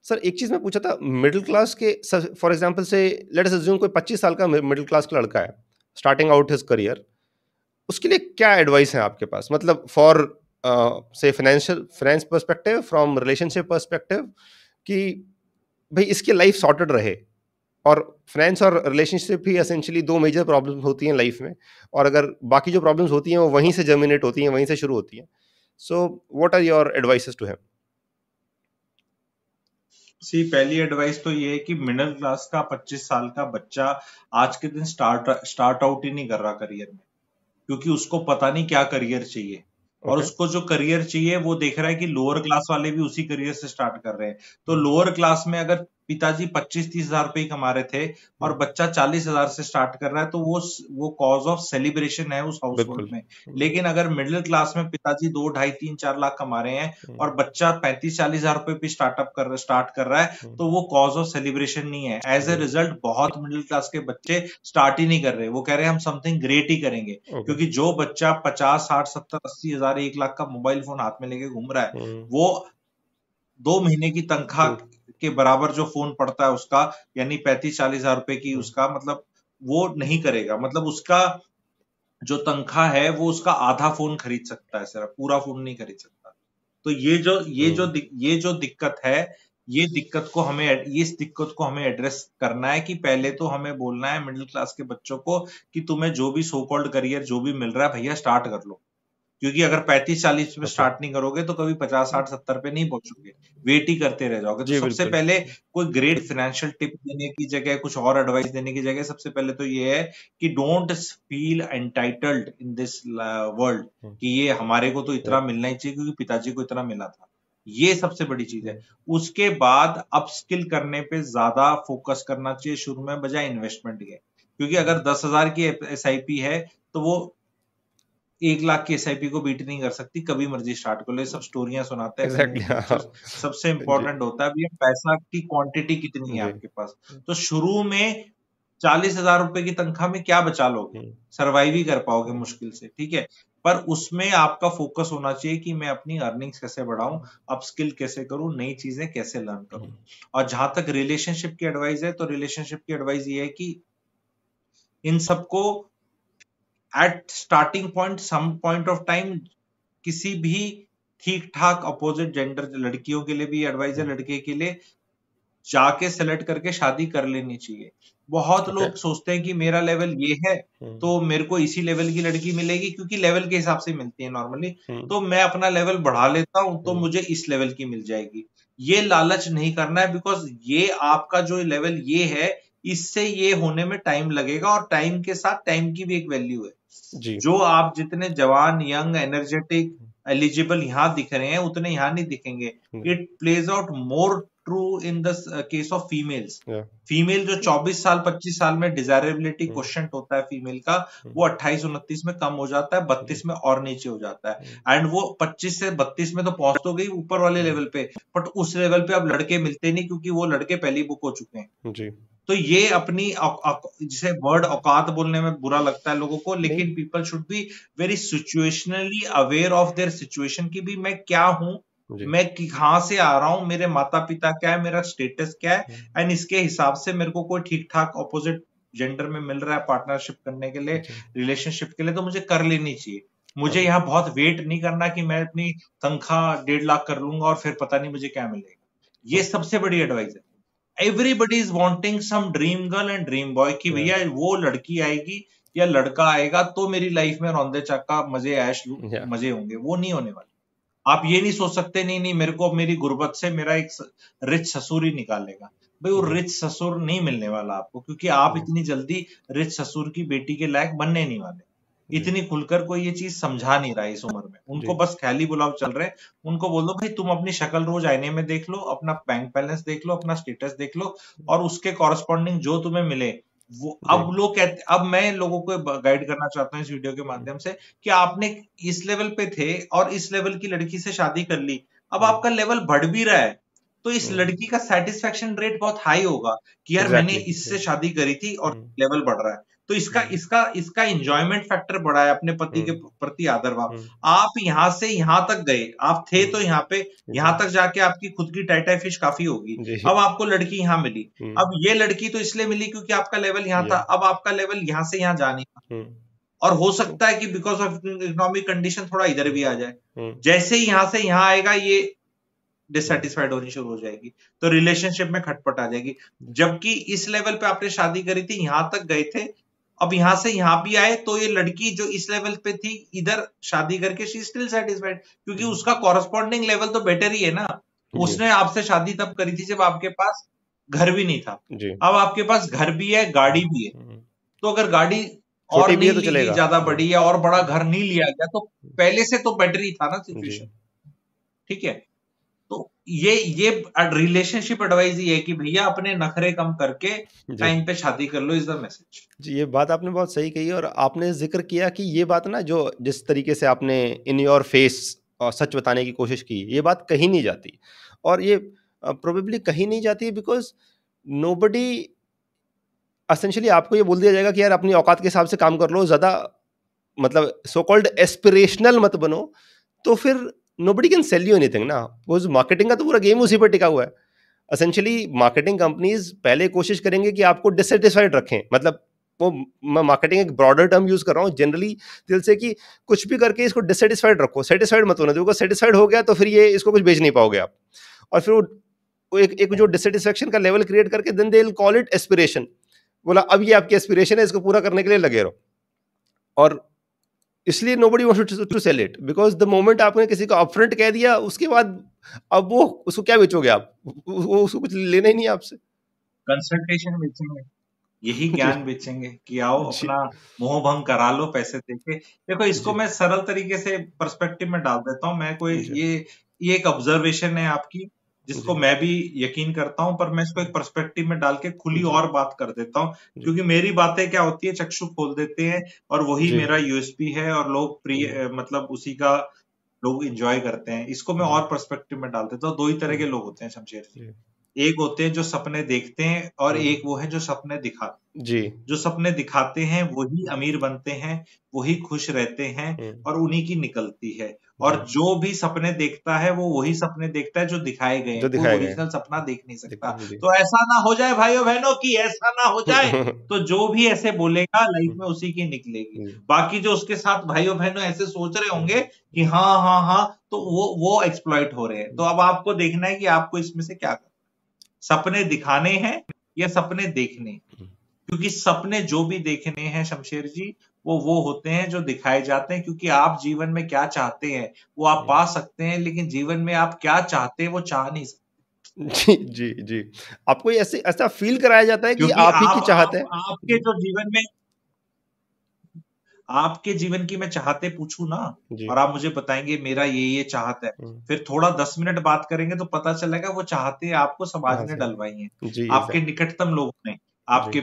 S1: सर एक चीज मैं पूछा था, मिडिल क्लास के, फॉर एग्जांपल से लेट अस अज्यूम कोई 25 साल का मिडिल क्लास का लड़का है, स्टार्टिंग आउट हिज करियर, उसके लिए क्या एडवाइस है आपके पास, मतलब फॉर से finance perspective, from relationship perspective, कि भाई इसकी लाइफ सॉर्टेड रहे। और फाइनेंस और रिलेशनशिप ही एसेंशियली 2 मेजर प्रॉब्लम्स होती हैं लाइफ में, और अगर बाकी जो प्रॉब्लम्स होती हैं वो वहीं से जर्मिनेट होती हैं, वहीं से शुरू होती हैं। So what are your advices to him?
S2: पहली एडवाइस तो ये है कि मिडिल क्लास का 25 साल का बच्चा आज के दिन स्टार्ट आउट ही नहीं कर रहा करियर में, क्योंकि उसको पता नहीं क्या करियर चाहिए, और उसको जो करियर चाहिए वो देख रहा है कि लोअर क्लास वाले भी उसी करियर से स्टार्ट कर रहे हैं। तो लोअर क्लास में अगर पिताजी 25-30 हजार रुपए कमा रहे थे और बच्चा 40 हजार से स्टार्ट कर रहा है, तो वो कॉज ऑफ सेलिब्रेशन है उस हाउस होल्ड में। लेकिन अगर मिडिल क्लास में पिताजी 2, 2.5, 3, 4 लाख कमा रहे हैं और बच्चा 35-40 हजार रुपए पे स्टार्ट कर रहा है, तो वो कॉज ऑफ सेलिब्रेशन नहीं है। एज ए रिजल्ट बहुत मिडिल क्लास के बच्चे स्टार्ट ही नहीं कर रहे, वो कह रहे हैं हम समथिंग ग्रेट ही करेंगे, क्योंकि जो बच्चा 50, 60, 70, 80 हजार, 1 लाख का मोबाइल फोन हाथ में लेके घूम रहा है, वो 2 महीने की तनख्वाह के बराबर जो फोन पड़ता है उसका, यानी 35-40 हजार रुपए की उसका, मतलब वो नहीं करेगा। मतलब उसका जो तनख्वाह है वो उसका आधा फोन खरीद सकता है, सिर्फ पूरा फोन नहीं खरीद सकता। तो ये जो दिक्कत है, इस दिक्कत को हमें एड्रेस करना है कि पहले तो हमें बोलना है मिडिल क्लास के बच्चों को कि तुम्हें जो भी सो कॉल्ड करियर जो भी मिल रहा है भैया स्टार्ट कर लो, क्योंकि अगर 35-40 पे
S1: ओके।
S2: स्टार्ट नहीं करोगे तो कभी 50-60-70 पे नहीं पहुंचोगे, वेट ही करते रह जाओगे। तो
S1: जी
S2: सबसे
S1: बिल्कुल।
S2: पहले कोई ग्रेट फाइनेंशियल टिप देने की जगह, कुछ और एडवाइस देने की जगह, सबसे पहले तो ये है कि don't feel entitled in this world कि ये हमारे को तो इतना मिलना ही चाहिए क्योंकि पिताजी को इतना मिला था। ये सबसे बड़ी चीज है। उसके बाद अपस्किल करने पे ज्यादा फोकस करना चाहिए शुरू में, बजाय इन्वेस्टमेंट के। क्योंकि अगर 10,000 की SIP है तो वो 1 लाख की SIP को बीट नहीं कर सकती। कभी मर्जी स्टार्ट कर लो, ये सब स्टोरियां सुनाते हैं
S1: एग्जैक्टली
S2: कम्युनिटी
S1: हाँ।
S2: टीचर्स। सबसे
S1: जी
S2: इंपॉर्टेंट होता है भैया पैसा की क्वांटिटी कितनी है
S1: जी।
S2: आपके पास। तो शुरू में 40,000 रुपए की तनख्वाह में क्या बचा लोगे, सर्वाइव ही कर पाओगे मुश्किल से, ठीक है। पर उसमें आपका फोकस होना चाहिए कि मैं अपनी अर्निंग्स कैसे बढ़ाऊं, अपस्किल कैसे करूं, नई चीजें कैसे लर्न करूं। और जहां तक रिलेशनशिप की एडवाइस है, तो रिलेशनशिप की एडवाइस ये है कि इन सबको at starting point, some point of time, किसी भी ठीक ठाक अपोजिट जेंडर, लड़कियों के लिए भी एडवाइस है, लड़के के लिए जाके सेलेक्ट करके शादी कर लेनी चाहिए। बहुत
S1: ओके।
S2: लोग सोचते हैं कि मेरा लेवल ये है तो मेरे को इसी लेवल की लड़की मिलेगी, क्योंकि लेवल के हिसाब से मिलती है नॉर्मली। तो मैं अपना लेवल बढ़ा लेता हूं तो मुझे इस लेवल की मिल जाएगी। ये लालच नहीं करना है, बिकॉज ये आपका जो लेवल ये है, इससे ये होने में टाइम लगेगा, और टाइम के साथ टाइम की भी एक वैल्यू है।
S1: जी
S2: जो आप जितने जवान, यंग, एनर्जेटिक, एलिजिबल यहां दिख रहे हैं, उतने यहां नहीं दिखेंगे। It plays out more true in the case of females. Female जो 24 साल 25 साल में डिजायरेबिलिटी क्वेश्चन होता है फीमेल का, वो 28-29 में कम हो जाता है, 32 में और नीचे हो जाता है। एंड वो 25 से 32 में तो पहुंच तो गई ऊपर वाले लेवल पे, बट उस लेवल पे अब लड़के मिलते नहीं, क्योंकि वो लड़के पहले ही बुक हो चुके हैं।
S1: जी।
S2: तो ये अपनी जिसे वर्ड औकात बोलने में बुरा लगता है लोगों को,
S1: नहीं
S2: लेकिन people should be very situationally aware of their situation की भी मैं क्या हूं,
S1: जी
S2: मैं कहां से आ रहा हूं, मेरे माता पिता क्या है, मेरा स्टेटस क्या है, एंड इसके हिसाब से मेरे को कोई ठीक ठाक ऑपोजिट जेंडर में मिल रहा है पार्टनरशिप करने के लिए, रिलेशनशिप के लिए, तो मुझे कर लेनी चाहिए। मुझे यहाँ बहुत वेट नहीं करना कि मैं अपनी तनख्वाह 1.5 लाख कर लूंगा और फिर पता नहीं मुझे क्या मिलेगा। ये सबसे बड़ी एडवाइस है। Everybody is wanting some dream girl and dream boy, कि भैया वो लड़की आएगी या लड़का आएगा तो मेरी लाइफ में रौंदे चक्का मजे ऐश मजे होंगे। वो नहीं होने वाले। आप ये नहीं सोच सकते नहीं नहीं मेरे को मेरी गुर्बत से मेरा एक रिच ससुर ही निकालेगा। भाई वो रिच ससुर नहीं मिलने वाला आपको, क्योंकि आप इतनी जल्दी रिच ससुर की बेटी के लायक बनने नहीं वाले। इतनी खुलकर कोई ये चीज समझा नहीं रहा है इस उम्र में। उनको बस ख्याली बुलाव चल रहे हैं। उनको बोल दो भाई तुम अपनी शक्ल रोज आईने में देख लो, अपना बैंक बैलेंस देख लो, अपना स्टेटस देख लो, और उसके कॉरस्पॉन्डिंग जो तुम्हें मिले वो। अब लोग कहते, अब मैं लोगों को गाइड करना चाहता हूँ इस वीडियो के माध्यम से, कि आपने इस लेवल पे थे और इस लेवल की लड़की से शादी कर ली, अब आपका लेवल बढ़ भी रहा है, तो इस लड़की का सेटिस्फेक्शन रेट बहुत हाई होगा कि यार मैंने इससे शादी करी थी और लेवल बढ़ रहा है। तो इसका इंजॉयमेंट फैक्टर बढ़ा है, अपने पति के प्रति आदर भाव। आप यहां से यहां तक गए, आप थे तो यहाँ पे, यहां तक जाके आपकी खुद की टाइटाई फिश काफी होगी। अब आपको लड़की यहाँ मिली, अब ये लड़की तो इसलिए मिली क्योंकि आपका लेवल यहाँ था, अब आपका लेवल यहाँ से यहाँ जाने का, और हो सकता है कि बिकॉज ऑफ इकोनॉमिक कंडीशन थोड़ा इधर भी आ जाए। जैसे ही यहां से यहां आएगा, ये डिससेटिस्फाइड होनी शुरू हो जाएगी, तो रिलेशनशिप में खटपट आ जाएगी। जबकि इस लेवल पे आपने शादी करी थी, यहां तक गए थे, अब यहां से यहां भी आए, तो ये लड़की जो इस लेवल पे थी, इधर शादी करके शी स्टिल सेटिस्फाइड, क्योंकि उसका कॉरस्पॉन्डिंग लेवल तो बेटर ही है ना। उसने आपसे शादी तब करी थी जब आपके पास घर भी नहीं था, अब आपके पास घर भी है, गाड़ी भी है। तो अगर गाड़ी और नहीं ली गई ज्यादा बड़ी, या और बड़ा घर नहीं लिया गया, तो पहले से तो बेटर ही था ना सिचुएशन, ठीक है। तो ये रिलेशनशिप एडवाइस ये है कि भैया अपने नखरे कम करके टाइम पे शादी कर लो, इज द मैसेज।
S1: जी, ये बात आपने बहुत सही कही, और आपने जिक्र किया कि ये बात ना, जो जिस तरीके से आपने इन योर फेस सच बताने की कोशिश की, ये बात कहीं नहीं जाती, और ये प्रोबेबली कहीं नहीं जाती बिकॉज नोबडी, एसेंशियली आपको ये बोल दिया जाएगा कि यार अपनी औकात के हिसाब से काम कर लो, ज़्यादा मतलब सो कॉल्ड एस्पिरेशनल मत बनो, तो फिर nobody can sell you anything ना। वो मार्केटिंग का तो पूरा गेम उसी पर टिका हुआ है। एसेंशियली मार्केटिंग कंपनीज पहले कोशिश करेंगे कि आपको डिससेटिस्फाइड रखें, मतलब वो, मैं मार्केटिंग एक ब्रॉडर टर्म यूज कर रहा हूँ जनरली दिल से, कि कुछ भी करके इसको डिससेटिस्फाइड रखो, सेटिस्फाइड मत होने दो। सेटिस्फाइड हो गया तो फिर ये इसको कुछ बेच नहीं पाओगे आप, और फिर वो एक जो डिससेटिस्फेक्शन का लेवल क्रिएट करके then they will call it aspiration. बोला अब ये आपकी एस्पिरेशन है, इसको पूरा करने के लिए लगे रहो। और इसलिए nobody wants to sell it because the moment आपने किसी को upfront कह दिया उसके बाद अब वो उसको क्या बेचोगे आप, वो उसको कुछ लेना ही नहीं है आपसे।
S2: कंसल्टेशन बेचेंगे, यही
S1: जी
S2: ज्ञान बेचेंगे कि आओ
S1: जी
S2: अपना मोह भंग करा लो पैसे देके। देखो इसको
S1: जी
S2: मैं सरल तरीके से पर्सपेक्टिव में डाल देता हूँ। मैं कोई
S1: जी
S2: ये एक ऑब्जर्वेशन है आपकी जिसको
S1: जी
S2: मैं भी यकीन करता हूँ, पर मैं इसको एक पर्सपेक्टिव में डाल के खुली
S1: जी
S2: और बात कर देता हूँ,
S1: जी
S2: क्योंकि मेरी बातें क्या होती है चक्षु खोल देते हैं और वही
S1: जी
S2: मेरा यूएसपी है और लोग
S1: जी
S2: प्रिय मतलब उसी का लोग एंजॉय करते हैं। इसको मैं
S1: जी
S2: और पर्सपेक्टिव में डाल देता हूँ। दो ही तरह के
S1: जी
S2: लोग होते हैं शमशेर जी।
S1: जी
S2: एक होते हैं जो सपने देखते हैं और
S1: हम्म,
S2: एक वो है जो सपने दिखाते हैं।
S1: जी
S2: जो सपने दिखाते हैं वही अमीर बनते हैं, वही खुश रहते हैं
S1: हम्म,
S2: और उन्हीं की निकलती है। और
S1: जी
S2: जो भी सपने देखता है वो वही सपने देखता है जो दिखाए गए
S1: जो
S2: हैं, कोई
S1: दिखाए गए
S2: ओरिजिनल सपना देख नहीं
S1: दिखते
S2: सकता।
S1: हैं जी
S2: तो ऐसा ना हो जाए भाइयों बहनों की, ऐसा ना हो जाए। तो जो भी ऐसे बोलेगा लाइफ
S1: हम्म,
S2: में उसी की निकलेगी।
S1: जी
S2: बाकी जो उसके साथ भाइयों बहनों ऐसे सोच रहे होंगे
S1: हम्म,
S2: कि हाँ हाँ हाँ, तो वो एक्सप्लॉइट हो रहे हैं। तो अब आपको देखना है कि आपको इसमें से क्या करना है। सपने दिखाने हैं या सपने देखने हैं? क्योंकि सपने जो भी देखने हैं शमशेर जी, वो होते हैं जो दिखाए जाते हैं। क्योंकि आप जीवन में क्या चाहते हैं वो आप
S1: हम्म,
S2: पा सकते हैं, लेकिन जीवन में आप क्या चाहते हैं वो चाह नहीं सकते।
S1: जी जी जी आपको ये ऐसे ऐसा फील कराया जाता है कि
S2: क्योंकि
S1: आप ही की चाहत है।
S2: आपके
S1: जी
S2: जो जीवन में आपके जीवन की मैं चाहते पूछूं ना,
S1: जी
S2: और आप मुझे बताएंगे मेरा ये चाहत है,
S1: हम्म,
S2: फिर थोड़ा 10 मिनट बात करेंगे तो पता चलेगा वो चाहते आपको समाज
S1: कहाँ
S2: ने
S1: से
S2: डलवाई हैं,
S1: जी
S2: आपके
S1: एग्जैक्ट
S2: निकटतम लोगों ने,
S1: जी
S2: आपके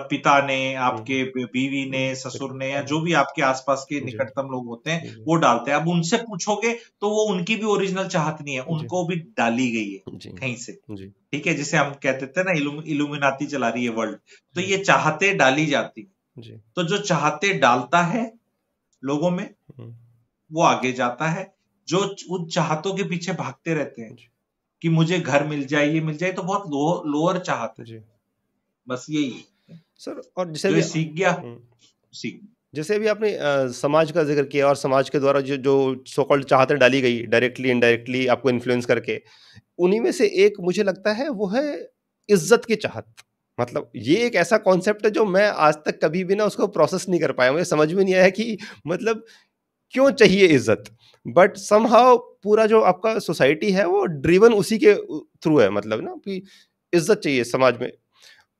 S2: पिता ने,
S1: हम्म,
S2: आपके बीवी ने, ससुर ने, या जो भी आपके आसपास के
S1: जी
S2: निकटतम लोग होते हैं
S1: जी
S2: वो डालते हैं। अब उनसे पूछोगे तो वो उनकी भी ओरिजिनल चाहत नहीं है,
S1: जी
S2: उनको भी डाली गई है
S1: जी
S2: कहीं से।
S1: जी
S2: ठीक है, जिसे हम कहते थे ना इल्यूमिनाती चला रही है वर्ल्ड। तो
S1: जी
S2: ये चाहते डाली जाती है।
S1: जी
S2: तो जो चाहते डालता है लोगों में
S1: हम्म,
S2: वो आगे जाता है। जो उन चाहतों के पीछे भागते रहते हैं
S1: जी
S2: कि मुझे घर मिल जाए, ये मिल जाए, तो बहुत लोअर चाहत है।
S1: जी
S2: बस यही है।
S1: सर और जैसे
S2: जो
S1: भी
S2: ये सीख गया सीख गया।
S1: जैसे भी आपने समाज का जिक्र किया और समाज के द्वारा जो जो सो कॉल्ड चाहतें डाली गई डायरेक्टली इनडायरेक्टली आपको इन्फ्लुएंस करके, उन्हीं में से एक मुझे लगता है वो है इज्जत की चाहत। मतलब ये एक ऐसा कॉन्सेप्ट है जो मैं आज तक कभी भी ना उसको प्रोसेस नहीं कर पाया, मुझे समझ में नहीं आया कि मतलब क्यों चाहिए इज्जत, बट समहाउ पूरा जो आपका सोसाइटी है वो ड्रिवन उसी के थ्रू है, मतलब ना कि इज्जत चाहिए समाज में।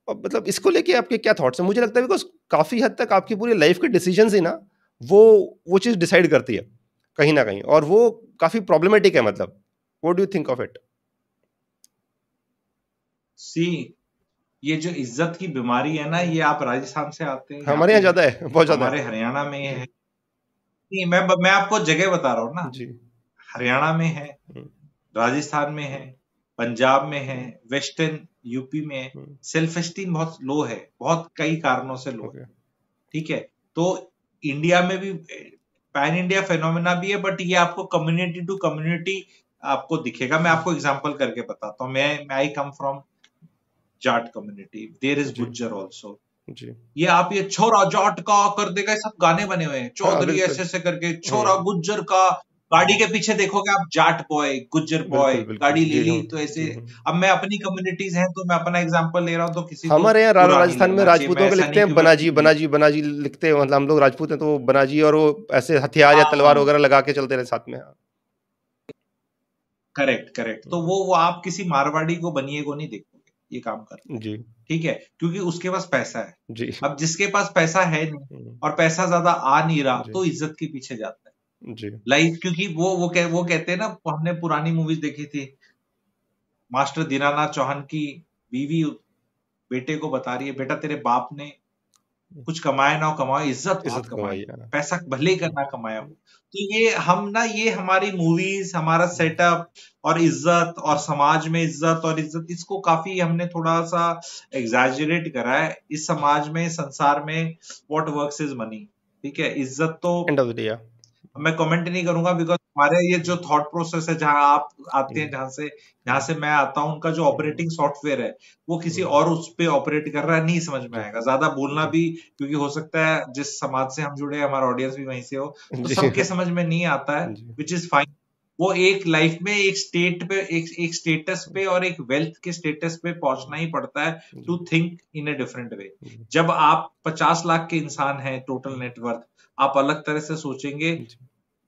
S1: और मतलब इसको लेके आपके क्या थॉट्स हैं? मुझे लगता है बिकॉज काफी हद तक आपकी पूरी लाइफ के डिसीजंस ही ना वो वो चीज डिसाइड करती है कहीं ना कहीं, और वो काफी प्रॉब्लमेटिक है। मतलब what do you think of it?
S2: See ये जो इज्जत की बीमारी है ना, ये आप राजस्थान से आते हैं, यहाँ
S1: हमारे
S2: पे
S1: यहाँ
S2: है।
S1: ज्यादा है, बहुत ज्यादा
S2: हमारे
S1: है
S2: हरियाणा में ये
S1: जी
S2: है। नहीं, मैं आपको जगह बता रहा हूँ ना।
S1: जी
S2: हरियाणा में है,
S1: हम्म,
S2: राजस्थान में है,
S1: हम्म,
S2: पंजाब में है, वेस्टर्न यूपी में है।
S1: हम्म,
S2: सेल्फ एस्टीम बहुत लो है, बहुत कई कारणों से लो है।
S1: ओके
S2: ठीक है। तो इंडिया में भी पैन इंडिया फेनोमेना भी है, बट ये आपको कम्युनिटी टू कम्युनिटी आपको दिखेगा। मैं आपको एग्जांपल करके बताता हूँ। मैं I come from Jat community, there is
S1: जी
S2: गुज्जर ऑल्सो।
S1: जी
S2: ये छोरा जाट का कर देगा, ये सब गाने बने हुए हैं,
S1: हाँ
S2: चौधरी
S1: बिल्कुल
S2: ऐसे ऐसे करके, छोरा गुज्जर का। गाड़ी
S1: हम्म,
S2: के पीछे देखोगे आप जाट बॉय, गुज्जर बॉय,
S1: बिल्कुल बिल्कुल
S2: गाड़ी ले
S1: जी
S2: ली
S1: हम
S2: तो ऐसे।
S1: जी हम
S2: अब मैं अपनी कम्युनिटीज हैं तो मैं अपना एग्जांपल ले रहा हूं, तो किसी को
S1: हमारे यहाँ
S2: बुरा नहीं
S1: राजस्थान में
S2: लगना चाहिए। मैं
S1: राजपूतों के
S2: ऐसा
S1: लिखते
S2: नहीं
S1: हैं
S2: कि मैं
S1: बनाजी
S2: खुद नहीं।
S1: बनाजी बनाजी लिखते हैं, मतलब हम लोग राजपूत हैं तो बनाजी, और वो ऐसे हथियार या तलवार
S2: हाँ,
S1: वगैरह लगा के चलते रहे साथ में। हाँ
S2: करेक्ट करेक्ट। तो
S1: हम्म,
S2: वो आप किसी मारवाड़ी को बनिए को नहीं देखोगे ये काम करते हैं।
S1: जी
S2: ठीक है, क्योंकि उसके पास पैसा है।
S1: जी
S2: अब जिसके पास पैसा है नहीं
S1: हम्म,
S2: और पैसा ज्यादा आ नहीं रहा,
S1: जी
S2: तो इज्जत के पीछे जाता है।
S1: जी
S2: लाइक क्योंकि वो कहते हैं ना, हमने पुरानी मूवीज देखी थी, मास्टर दीनानाथ चौहान की बीवी बेटे को बता रही है, बेटा तेरे बाप ने कुछ कमाया ना हो कमाया, इज्जत बहुत
S1: इज्जत
S2: कमाई,
S1: कमाई है।
S2: पैसा भले ही करना कमाया हो। तो ये हमारी मूवीज, हमारा सेटअप और इज्जत और समाज में इज्जत और इज्जत, इसको काफी हमने थोड़ा सा एग्जैजरेट करा है। इस समाज में, संसार में व्हाट वर्क्स इज मनी। ठीक है, इज्जत तो
S1: एंड ऑफ द डे
S2: मैं कमेंट नहीं करूंगा, बिकॉज हमारे ये जो थॉट प्रोसेस है, जहां आप आते हैं, जहां से मैं आता हूं, उनका जो ऑपरेटिंग सॉफ्टवेयर है वो किसी और उस पे ऑपरेट कर रहा है, नहीं समझ में
S1: जी
S2: आएगा ज्यादा बोलना
S1: जी
S2: भी। क्योंकि हो सकता है जिस समाज से हम जुड़े हैं, हमारा ऑडियंस भी वहीं से हो, तो
S1: जी
S2: सबके समझ में नहीं आता है,
S1: जी
S2: विच इज फाइन। वो एक लाइफ में एक स्टेट पे, एक स्टेटस पे और एक वेल्थ के स्टेटस पे पहुंचना ही पड़ता है, to think in a different way.
S1: जी
S2: जब आप 50 लाख के इंसान हैं टोटल नेटवर्थ, आप अलग तरह से सोचेंगे
S1: जी,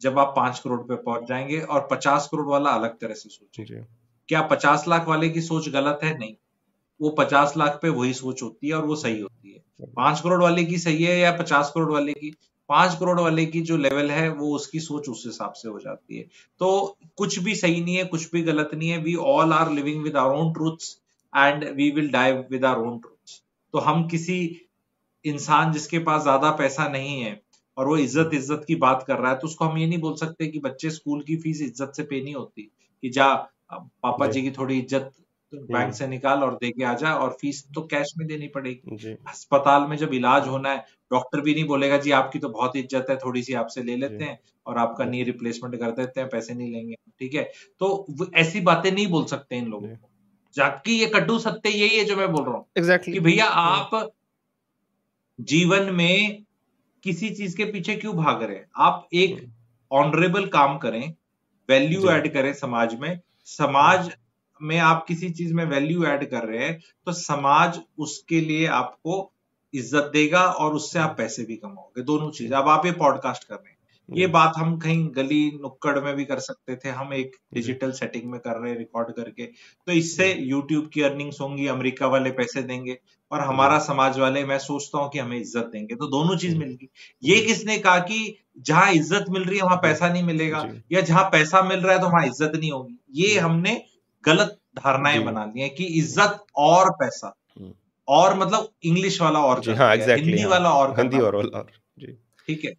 S2: जब आप 5 करोड़ पे पहुंच जाएंगे, और 50 करोड़ वाला अलग तरह से सोचेंगे।
S1: जी,
S2: क्या 50 लाख वाले की सोच गलत है? नहीं, वो 50 लाख पे वही सोच होती है और वो सही होती है। 5 करोड़ वाले की सही है या 50 करोड़ वाले की? 5 करोड़ वाले की जो लेवल है वो उसकी सोच उस हिसाब से हो जाती है। तो कुछ भी सही नहीं है, कुछ भी गलत नहीं है। We all are living with our own truths and we will die with our own truths. तो हम किसी इंसान जिसके पास ज्यादा पैसा नहीं है और वो इज्जत इज्जत की बात कर रहा है, तो उसको हम ये नहीं बोल सकते कि बच्चे स्कूल की फीस इज्जत से पे नहीं होती, कि जा पापा
S1: जी,
S2: जी की थोड़ी इज्जत बैंक से निकाल और दे के आ जा, और फीस तो कैश में देनी पड़ेगी।
S1: जी,
S2: अस्पताल में जब इलाज होना है, डॉक्टर भी नहीं बोलेगा जी आपकी तो बहुत इज्जत है, थोड़ी सी आपसे ले लेते
S1: जी,
S2: हैं और आपका नी रिप्लेसमेंट कर देते हैं, पैसे नहीं लेंगे, ठीक है। तो ऐसी बातें नहीं बोल सकते इन लोगों
S1: जी,
S2: को, जबकि ये कटु सत्य यही है जो मैं बोल रहा हूँ
S1: एग्जैक्टली।
S2: कि भैया आप जीवन में किसी चीज के पीछे क्यों भाग रहे हैं? आप एक ऑनरेबल काम करें, वैल्यू
S1: जी,
S2: ऐड करें समाज में। समाज में आप किसी चीज में वैल्यू ऐड कर रहे हैं तो समाज उसके लिए आपको इज्जत देगा और उससे आप पैसे भी कमाओगे, दोनों चीज।
S1: जी,
S2: अब आप ये पॉडकास्ट कर रहे हैं, ये
S1: जी,
S2: बात हम कहीं गली नुक्कड़ में भी कर सकते थे, हम एक
S1: जी,
S2: डिजिटल सेटिंग में कर रहे हैं रिकॉर्ड करके, तो इससे
S1: जी,
S2: यूट्यूब की अर्निंग्स होंगी, अमेरिका वाले पैसे देंगे और
S1: जी,
S2: हमारा समाज वाले, मैं सोचता हूं कि हमें इज्जत देंगे, तो दोनों चीज
S1: जी,
S2: मिल गई। ये
S1: जी,
S2: किसने कहा कि जहां इज्जत मिल रही है वहां
S1: जी,
S2: पैसा नहीं मिलेगा,
S1: जी,
S2: या जहां पैसा मिल रहा है तो वहां इज्जत नहीं होगी? ये
S1: जी,
S2: हमने गलत धारणाएं
S1: जी,
S2: बना ली हैं कि इज्जत और पैसा, और मतलब इंग्लिश वाला और
S1: जी,
S2: कर
S1: हाँ,
S2: दिया है,
S1: एग्जैक्टली,
S2: हिंदी
S1: हाँ,
S2: वाला और
S1: हिंदी
S2: करना
S1: और
S2: पड़
S1: और
S2: गया,
S1: जी,
S2: ठीक है।